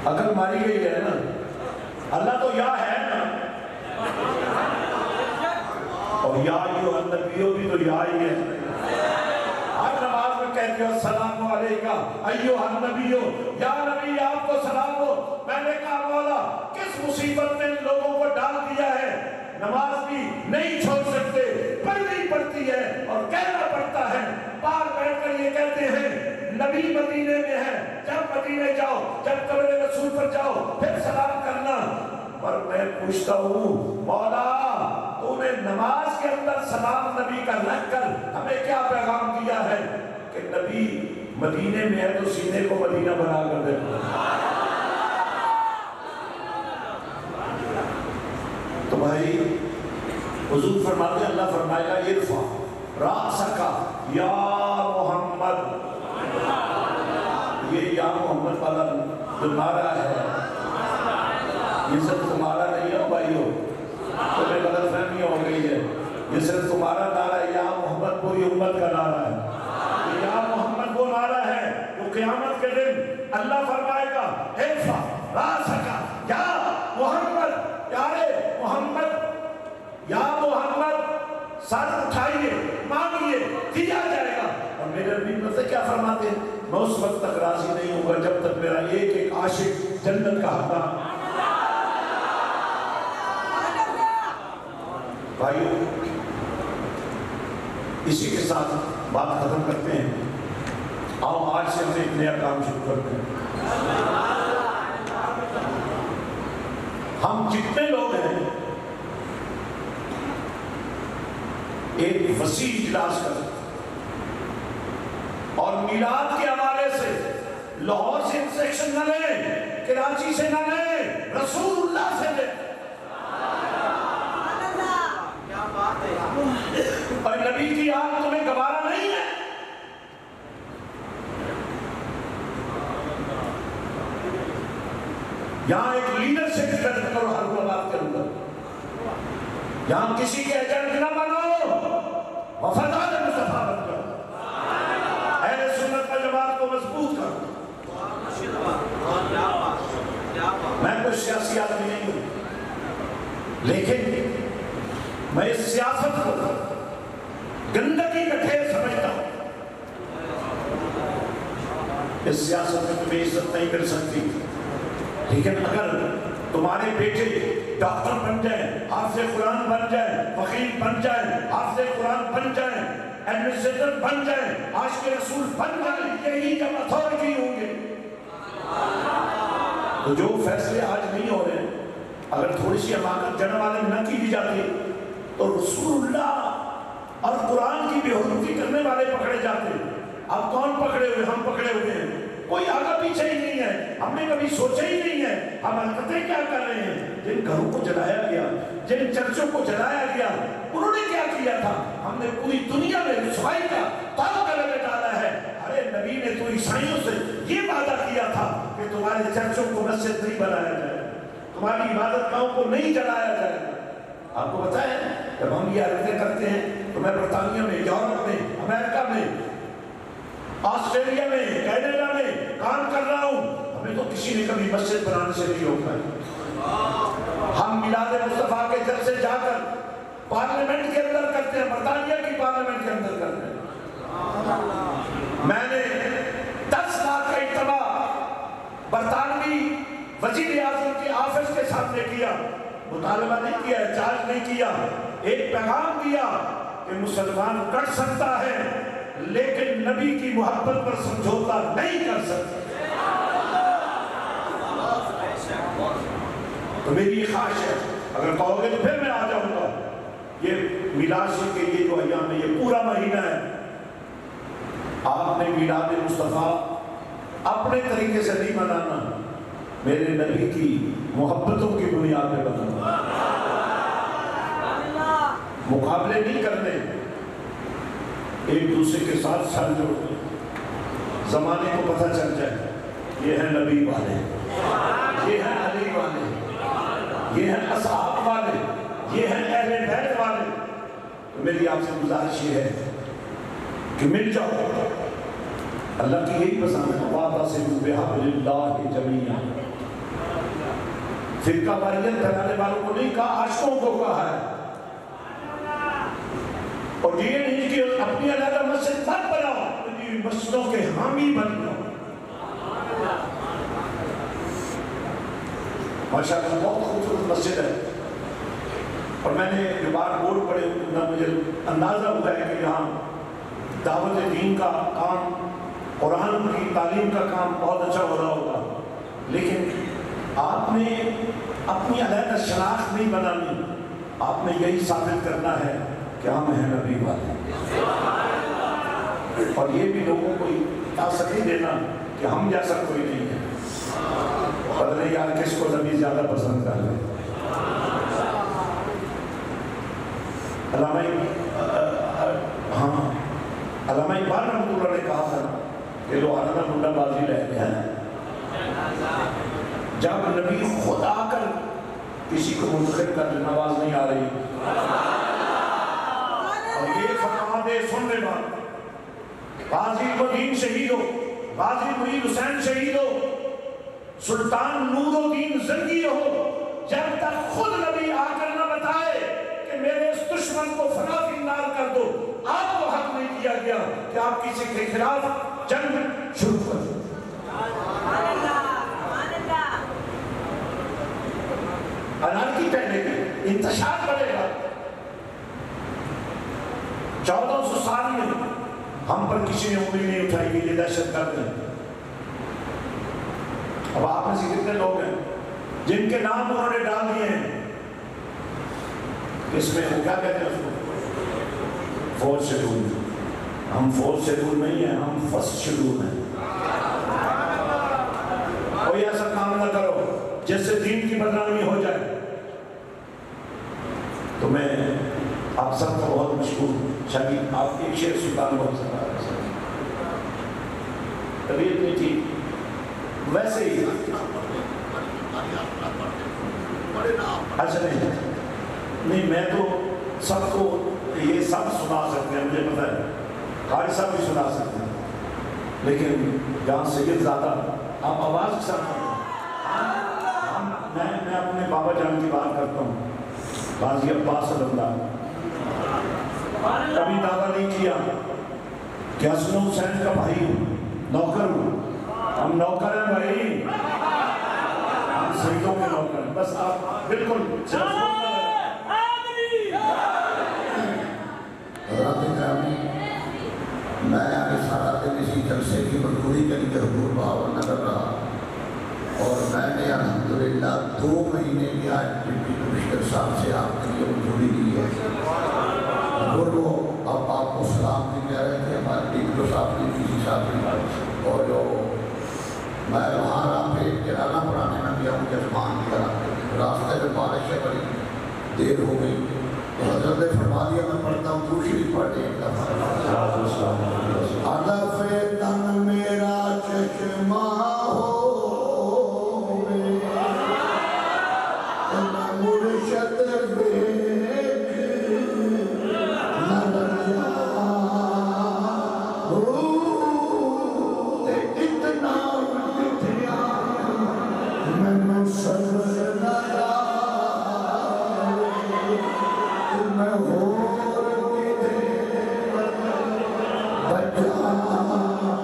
عقل ماری گئی ہے نا، اللہ تو یا ہے نا، اور یا ایھا النبیو بھی تو یا ہی ہے۔ ہر نماز میں کہتے ہو السلام علیکہ ایھا النبیو، یا نبی آپ کو سلام ہو۔ میں نے کہا مولا کس مصیبت میں ان لوگوں کو ڈال دیا ہے، نماز بھی نہیں چھوڑ سکتے، پڑھنی پڑتی ہے اور کہنا پڑتا ہے۔ پار بیٹھ کر یہ کہتے ہیں نبی مدینے میں ہے، جب مدینے جاؤ، جب قبر رسول پر جاؤ پھر سلام کرنا۔ پر میں پوچھتا ہوں مولا تو نے نماز کے اندر سلام نبی کا رکھ کر ہمیں کیا پیغام دیا ہے کہ نبی مدینے میں ہے تو سینے کو مدینہ بنا کر دے۔ تو بھائی حضور فرماتے ہیں، اللہ فرمائے گا ارفع رأسک یا محمد، یہ یا محمد والا جو نعرہ ہے یہ صرف تمہارا نہیں ہے بھائیو، تمہیں غلط فہمی ہو گئی ہے، یہ صرف تمہارا نعرہ ہے، یا محمد پوری امت کا نعرہ ہے۔ یا محمد وہ نعرہ ہے جو قیامت کے دن اللہ فرمائے گا ارفع رأسک یا محمد، پیارے محمد، یا محمد سر اٹھائیے، مانگیے، دیا جائے گا۔ اور میرے نبی پتہ کیا فرماتے ہیں، میں اس وقت تک راضی نہیں ہوں گا جب تک میرا ایک ایک عاشق جنت کا حقدار۔ بھائیو اسی کے ساتھ بات ختم کرتے ہیں، آؤ آج سے ہم ایک نیا کام شروع کرتے ہیں۔ ہم جتنے لوگ ہیں ایک وسیع اجلاس کر سکتے اور میلاد کے حوالے سے لاہور سے انسٹرکشن نہ لیں، کراچی سے نہ لیں، رسول اللہ سے لیں۔ اور نبی کی یاد تمہیں گوارا نہیں ہے، یہاں ایک لیڈرشپ ڈیولپ کرو ہر ملاد کے اندر، یہاں کسی کے ایجنٹ نہ بنو، وفادار مصطفیٰ بن جاؤ، اہل سنت و جماعت کو مضبوط کرو۔ میں کوئی سیاسی آدمی نہیں ہوں، لیکن میں اس سیاست کو گندگی کا ڈھیر سمجھتا ہوں۔ اس سیاست میں تمہیں عزت نہیں مل سکتی، لیکن اگر تمہارے بیٹے ڈاکٹر بن جائیں، حافظ قرآن بن جائیں، وکیل بن جائیں، حافظ قرآن بن جائیں، ایڈمنسٹریٹر بن جائیں، عاشق رسول بن جائیں، یہی جب اتھارٹی ہوں گے، تو جو فیصلے آج نہیں ہو رہے اگر تھوڑی سی حماقت جڑ والے نہ کی جاتی تو رسول اللہ اور قرآن کی بے حرمتی کرنے والے پکڑے جاتے۔ اب کون پکڑے ہوئے؟ ہم پکڑے ہوئے ہیں، کوئی آگا پیچھے ہی نہیں ہے، ہم نے کبھی سوچا ہی نہیں ہے ہم حرکتیں کیا کر رہے ہیں۔ جن گھروں کو جلایا گیا، جن چرچوں کو جلایا گیا، انہوں نے کیا کیا تھا؟ ہم نے پوری دنیا میں رسوائی کا طاقت لگے ڈالا ہے۔ ارے نبی نے تو عیسائیوں سے یہ وعدہ کیا تھا کہ تمہارے چرچوں کو مسجد نہیں بنایا جائے، تمہاری عبادت گاہوں کو نہیں جلایا جائے۔ آپ کو پتہ ہے جب ہم یہ حرکتیں کرتے ہیں تو میں برطانیہ میں، یورپ میں، امریکہ میں، آسٹریلیا میں، کینیڈا میں کام کر رہا ہوں، ہمیں تو کسی نے کبھی مسجد بنانے سے نہیں روکا۔ ہم میلاد مصطفیٰ کے جلسے جا کر پارلیمنٹ کے اندر کرتے ہیں، برطانیہ کی پارلیمنٹ کے اندر کرتے ہیں۔ میں نے 10 لاکھ کا اجتماع برطانوی وزیر اعظم کے آفس کے سامنے کیا، مطالبہ نہیں کیا، چارج نہیں کیا، ایک پیغام دیا کہ مسلمان کٹ سکتا ہے لیکن نبی کی محبت پر سمجھوتا نہیں کر سکتا۔ تو میری یہ خواہش ہے، اگر کہو گے تو پھر میں آ جاؤں گا۔ یہ میلاد شریف کے یہ جو ایام ہے، یہ پورا مہینہ ہے، آپ نے میلاد مصطفیٰ اپنے طریقے سے نہیں منانا، میرے نبی کی محبتوں کی بنیاد پہ بنانا۔ مقابلے نہیں کرنے، ایک دوسرے کے ساتھ سر جوڑ دیں، زمانے کو پتہ چل جائے یہ ہیں نبی والے، یہ ہیں علی والے، یہ ہیں اصحاب والے، یہ ہیں اہل بیت والے۔ تو میری آپ سے گزارش یہ ہے کہ مل جاؤ، اللہ کی یہی پسند ہے، وَاعْتَصِمُوا بِحَبْلِ اللَّهِ جَمِيعًا۔ فرقہ واریت پھیلانے والوں کو نہیں کہا، عاشقوں کو کہا ہے۔ اور یہ نہیں کہ اپنی علیحدہ مسجد مت بناؤ، اپنی مسجدوں کے حامی بن جاؤ۔ ماشاءاللہ بہت خوبصورت مسجد ہے، اور میں نے جو بار بورڈ پڑھے مجھے اندازہ ہوا ہے کہ یہاں دعوت دین کا کام، قرآن کی تعلیم کا کام بہت اچھا ہو رہا ہوگا، لیکن آپ نے اپنی علیحدہ شناخت نہیں بنانی، آپ نے یہی ثابت کرنا ہے کہ ہم ہیں نبی والے، اور یہ بھی لوگوں کو تاثر دینا کہ ہم جیسا کوئی نہیں ہے۔ پتہ نہیں یار کس کو نبی زیادہ پسند کر لیں۔ علامہ اقبال رحمۃ اللہ نے کہا تھا کہ لو آنا منڈا بازی رہ گیا ہے، جب نبی خود آ کر کسی کو منتخب کر لینا، آواز نہیں آ رہی، اور یہ فرما دے سن لے بات، غازی الدین شہید ہو، غازی مرید حسین شہید ہو، سلطان نور الدین زنگی ہو، جب تک خود نبی آ کر نہ بتائے کہ میرے اس دشمن کو فنا فی النار کر دو، آپ کو حق نہیں دیا گیا کہ آپ کسی کے خلاف جنگ شروع کر دو۔ انارکی پہلے گی، انتشار بڑھے گا۔ 1400 سال میں ہم پر کسی نے انگلی نہیں اٹھائی کہ یہ دہشت گرد ہے۔ اب آپ میں سے کتنے لوگ ہیں جن کے نام انہوں نے ڈال دیے ہیں اس میں، وہ کیا کہتے ہیں اس کو، فورتھ شیڈول۔ ہم فورتھ شیڈول نہیں ہیں، ہم فرسٹ شیڈول ہیں۔ کوئی ایسا کام نہ کرو جس سے دین کی بدنامی ہو جائے۔ تو میں آپ سب کو بہت مشکور، شاید آپ ایک شعر سلطان بہت سکتا ہے، طبیعت نہیں تھی ویسے ہی، اچھا نہیں میں تو سب کو یہ سب سنا سکتے ہیں، مجھے پتہ ہے قاری صاحب بھی سنا سکتے ہیں، لیکن جہاں سید زیادہ آپ آواز کے ساتھ میں اپنے بابا جان کی بات کرتا ہوں، غازی عباس اللہ، کبھی دعویٰ نہیں کیا کہ حسن حسین کا بھائی ہوں، نوکر ہوں، ہم نوکر ہیں بھائی، ہم سیدوں کے نوکر ہیں، بس آپ بالکل میں آگے سارا دن اسی جلسے کی مجبوری کے لیے حضور باور نہ کر رہا، اور میں نے الحمدللہ 2 مہینے کی آج ڈپٹی کمشنر صاحب سے آپ کے لیے منظوری دی ہے۔ حضور وہ اب آپ کو سلام بھی کہہ رہے تھے، ہمارے ڈپٹی صاحب کی کسی صاحب کی، اور جو میں وہاں آپ پہ جنازہ پڑھانے میں گیا ہوں جذبان کی طرح، راستے میں بارش سے بڑی دیر ہو گئی، تو حضرت نے فرما دیا میں پڑھتا ہوں، دوسری پڑھ دیں گا۔ ہدف تن میرا چشمہ ہو نہ مرشد دیکھ نہ رجا اتنا مٹھیا میں صبر نہ میں ہو کے دے بچا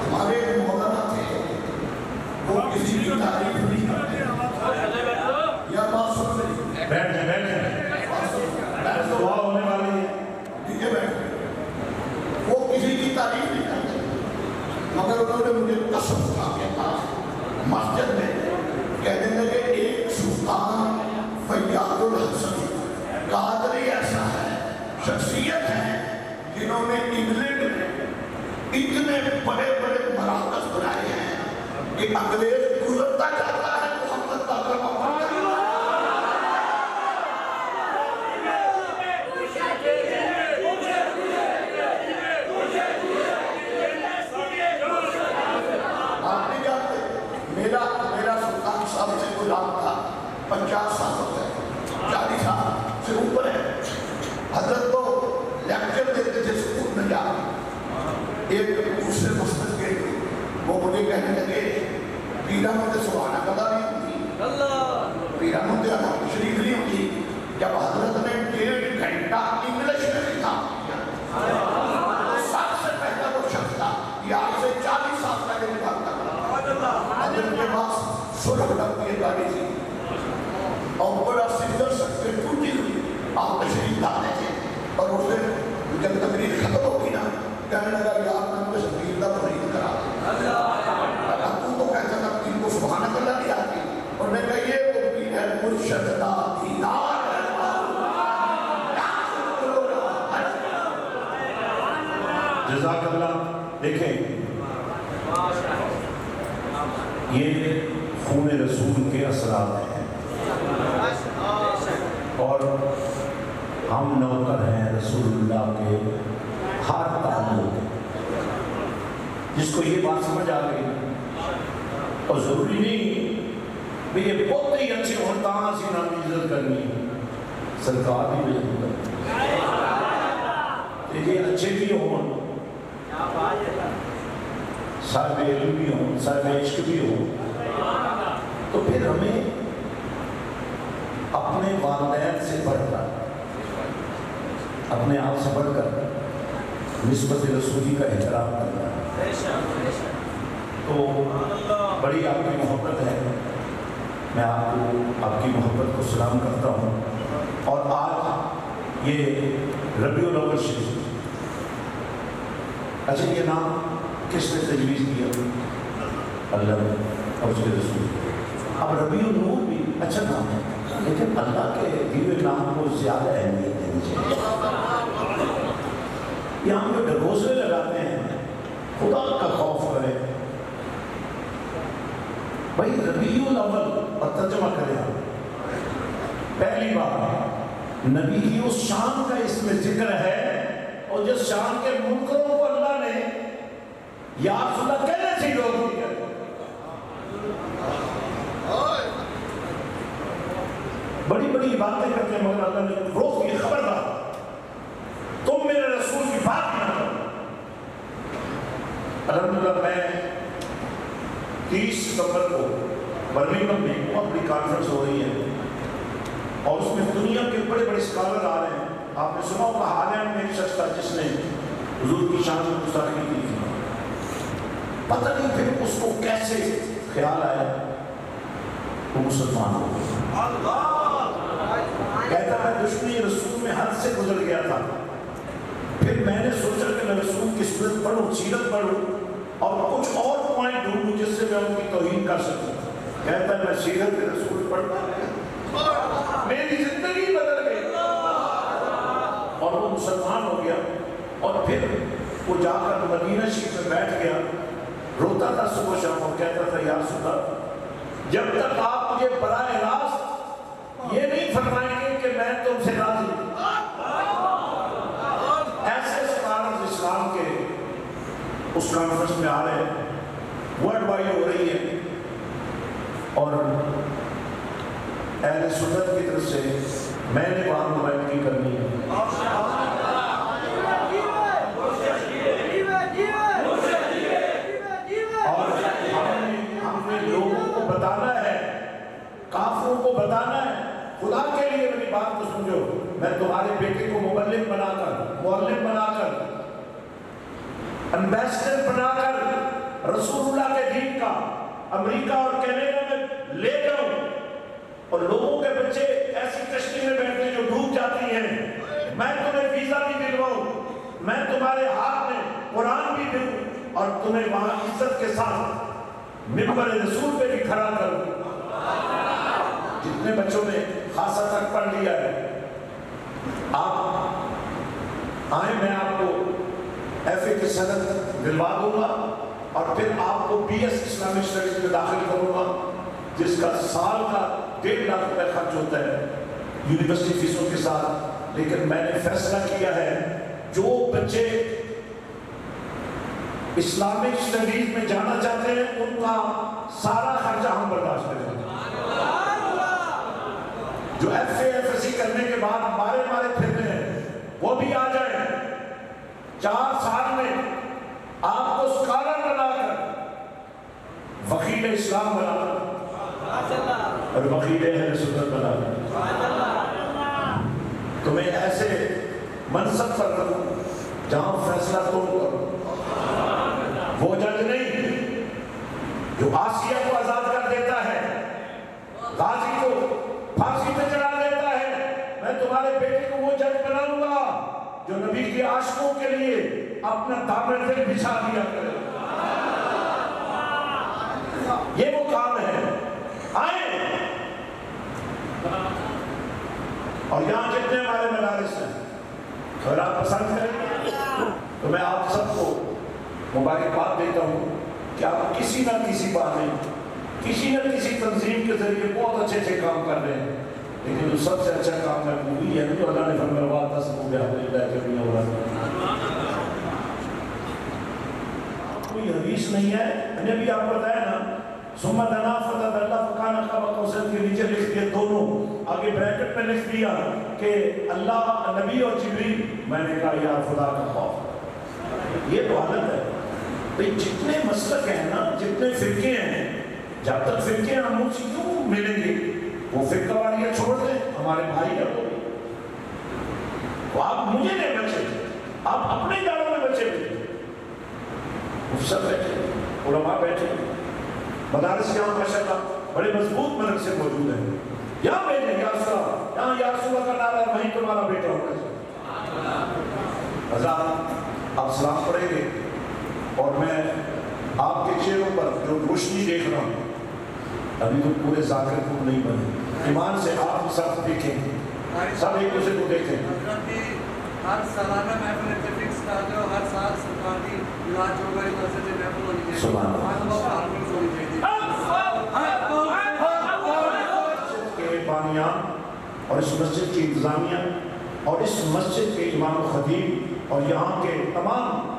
ہمارے مولانا تھے وہ کسی کی تعریف نہیں کرتے یا بات سن رہی بیٹھ جائیں دعا ہونے والی ہے. وہ کسی کی تعریف نہیں کرتے مگر انہوں نے مجھے قسم کھا کے کہا مسجد میں کہنے لگے ایک سلطان فیاض الحسن قادری ایسا ہے شخصیت ہے جنہوں نے انگلینڈ میں اتنے بڑے بڑے مراکز بنائے ہیں کہ انگریز گزرتا جاتا ہے محمد کا کلمہ پڑھتا ہے. آپ نہیں جانتے میرا سلطان صاحب سے کوئی رابطہ 50 سال ہو گئے 40 سال سے اوپر ہے. حضرت کو لیکچر دیتے تھے سکول میں جا ایک دوسرے مسجد کے وہ مجھے کہنے لگے پیران ہوتے سبحانہ کدا نہیں ہوتی پیران ہوتے الحمد شریف نہیں ہوتی. جب حضرت نے 1.5 گھنٹہ انگلش میں لکھا سب سے پہلا وہ شخص تھا یہ آج سے 40 سال پہلے نکالتا تھا. حضرت کے پاس سلح ڈب کی گاڑی تھی اور بڑا سنگر سکتے ٹوٹی ہوئی آپ تشریف لاتے تھے اور اس نے جب تقریر ختم ہوگی نا کہنے لگا یار میں مجھے شبیر کا فرید کرا تو تو کہتا تھا تین کو سبحانہ اللہ نہیں آتی اور میں کہا یہ وہ پیر ہے مرشد دا دیدار ہے. جزاک اللہ. دیکھیں یہ خون رسول کے اثرات ہیں اور ہم نوکر ہیں رسول اللہ کے ہر تعلق. جس کو یہ بات سمجھ آ گئی اور ضروری نہیں کہ یہ بہت ہی اچھے ہوں تاں سی نام کی عزت کرنی سرکار بھی عزت کرنی کہ یہ اچھے بھی ہوں صاحب علم بھی ہوں صاحب عشق بھی ہوں تو پھر ہمیں اپنے والدین سے بڑھ کر اپنے آپ سے بڑھ کر نسبت رسولی کا احترام کرنا تو بڑی آپ کی محبت ہے. میں آپ کو آپ کی محبت کو سلام کرتا ہوں. اور آج یہ ربیع الاول شریف اچھا یہ نام کس نے تجویز کیا؟ اللہ نے اور اس کے رسول. اب ربیع النور بھی اچھا نام ہے لیکن اللہ کے دیوے نام کو زیادہ اہمیت دینی چاہیے. یہاں ہم جو ڈھکوسلے لگاتے ہیں خدا کا خوف کرے بھائی ربیع الاول اور ترجمہ کرے ہم پہلی بار نبی کی اس شان کا اس میں ذکر ہے اور جس شان کے منکروں کو اللہ نے یا رسول اللہ کہنے سے لوگ بھی کرتے بڑی بڑی باتیں کرتے ہیں مگر اللہ نے روک کی خبردار تم میرے رسول کی بات نہ کرو. الحمدللہ میں 30 ستمبر کو برمنگھم میں بہت بڑی کانفرنس ہو رہی ہے اور اس میں دنیا کے بڑے بڑے اسکالر آ رہے ہیں. آپ نے سنا ہوگا ہالینڈ میں ایک شخص تھا جس نے حضور کی شان میں گستاخی کی تھی. پتہ نہیں پھر اس کو کیسے خیال آیا وہ مسلمان ہو گیا. کہتا ہے دشمنی رسول میں حد سے گزر گیا تھا. پھر میں نے سوچا کہ میں رسول کی سیرت پڑھوں سیرت پڑھوں اور کچھ اور پوائنٹ ڈھونڈوں جس سے میں ان کی توہین کر سکوں. کہتا ہے میں سیرت رسول پڑھتا میری زندگی بدل گئی اور وہ مسلمان ہو گیا. اور پھر وہ جا کر مدینہ شریف میں بیٹھ گیا روتا تھا صبح شام اور کہتا تھا یا رسول اللہ جب تک آپ مجھے براہ راست یہ نہیں فرمائیں گے کہ میں تم سے راضی ہوں. ایسے اسکالرز اسلام کے اس کانفرنس میں آ رہے ہیں ورلڈ وائڈ ہو رہی ہے اور اہل سنت کی طرف سے میں نے وہاں نمائندگی کرنی ہے. اور نے لوگوں کو بتانا ہے، کافروں کو بتانا ہے، خدا کے لیے میری بات کو سمجھو، میں تمہارے بیٹے کو مبلغ بنا کر، معلم بنا کر، ایمبیسڈر بنا کر رسول اللہ کے دین کا امریکہ اور کینیڈا میں لے جاؤں، اور لوگوں کے بچے ایسی کشتی میں بیٹھتے جو ڈوب جاتی ہیں، میں تمہیں ویزا بھی دلواؤں، میں تمہارے ہاتھ میں قرآن بھی دوں، اور تمہیں وہاں عزت کے ساتھ منبر رسول پہ بھی کھڑا کروں۔ جتنے بچوں نے خاصا تک پڑھ لیا ہے، آپ آئیں، میں آپ کو ایف اے کی سند دلوا دوں گا، اور پھر آپ کو بی ایس اسلامک اسٹڈیز میں داخل کروں گا، جس کا سال کا 1.5 لاکھ روپے خرچ ہوتا ہے یونیورسٹی فیسوں کے ساتھ۔ لیکن میں نے فیصلہ کیا ہے جو بچے اسلامک اسٹڈیز میں جانا چاہتے ہیں ان کا سارا خرچہ ہم برداشت کریں گے۔ جو F A F S C کرنے کے بعد مارے پھرنے ہیں وہ بھی آ جائیں، 4 سال میں آپ کو اسکالر بنا کر، وکیل اسلام بنا کر، اور وکیل اہل سنت بنا کر تمہیں ایسے منصب پر رکھوں جہاں فیصلہ تم کرو۔ وہ جج نہیں جو آسیہ کو آزاد کر دیتا ہے، غازی کو پھانسی پہ چڑھا دیتا ہے، میں تمہارے بیٹے کو وہ جج بناؤں گا جو نبی کے عاشقوں کے لیے اپنا دامن دل بچھا دیا کرے۔ یہ وہ کام ہے، آئیں۔ اور یہاں جتنے ہمارے مدارس ہیں، اگر آپ پسند کریں تو میں آپ سب کو مبارکباد دیتا ہوں کہ آپ کسی نہ کسی بات میں، کسی نہ کسی تنظیم کے ذریعے بہت اچھے کام کر رہے ہیں، لیکن جو سب سے اچھا کام ہے وہی ہے جو اللہ نے فرمایا وَاعْتَصِمُوا بِحَبْلِ اللَّهِ جَمِيعًا وَلَا کوئی حدیث نہیں ہے، میں نے بھی آپ کو بتایا نا، ثُمَّ دَنَا فَتَدَلَّىٰ فَكَانَ قَابَ قَوْسَيْنِ کے نیچے لکھ دیا دونوں، آگے بریکٹ میں لکھ دیا کہ اللہ، نبی اور جبریل، میں نے کہا یا خدا کا خوف۔ یہ تو حالت ہے بھئی، جتنے مسلک ہیں نا، جتنے فرقے ہیں، جب تک فرقے ہم سے کیوں ملیں گے؟ وہ فرقہ واریت چھوڑ دیں، ہمارے بھائی ہیں وہ آپ مجھے نہیں بچے، آپ اپنے داروں میں بچے بیٹھے، مفسر بیٹھے، علماء بیٹھے، مدارس یہاں ماشاءاللہ بڑے مضبوط مدرسے موجود ہیں، یہاں بیٹھے یا رسول، یہاں یا رسول کا نعرہ ہے، وہیں تمہارا بیٹا ہوگا۔ حضرات آپ سلام پڑھیں گے، اور میں آپ کے چہروں پر جو روشنی دیکھ رہا ہوں، ابھی تو پورے ذاکر کو نہیں بنے، ایمان سے آپ سب دیکھیں، سب ایک دوسرے کو دیکھیں۔ ہر سالانہ محفل فکس کا جو ہر سال سرکاری علاج ہوگا، اس طرح سے محفل ہونی چاہیے۔ سبحان کے بانیان اور اس مسجد کی انتظامیہ اور اس مسجد کے امام و خطیب اور یہاں کے تمام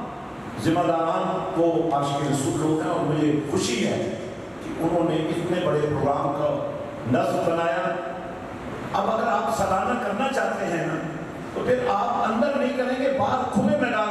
ذمہ داران کو عاشق رسول لوگ ہیں، اور مجھے خوشی ہے کہ انہوں نے اتنے بڑے پروگرام کا نظم بنایا۔ اب اگر آپ سالانہ کرنا چاہتے ہیں نا تو پھر آپ اندر نہیں کریں گے، باہر کھلے میدان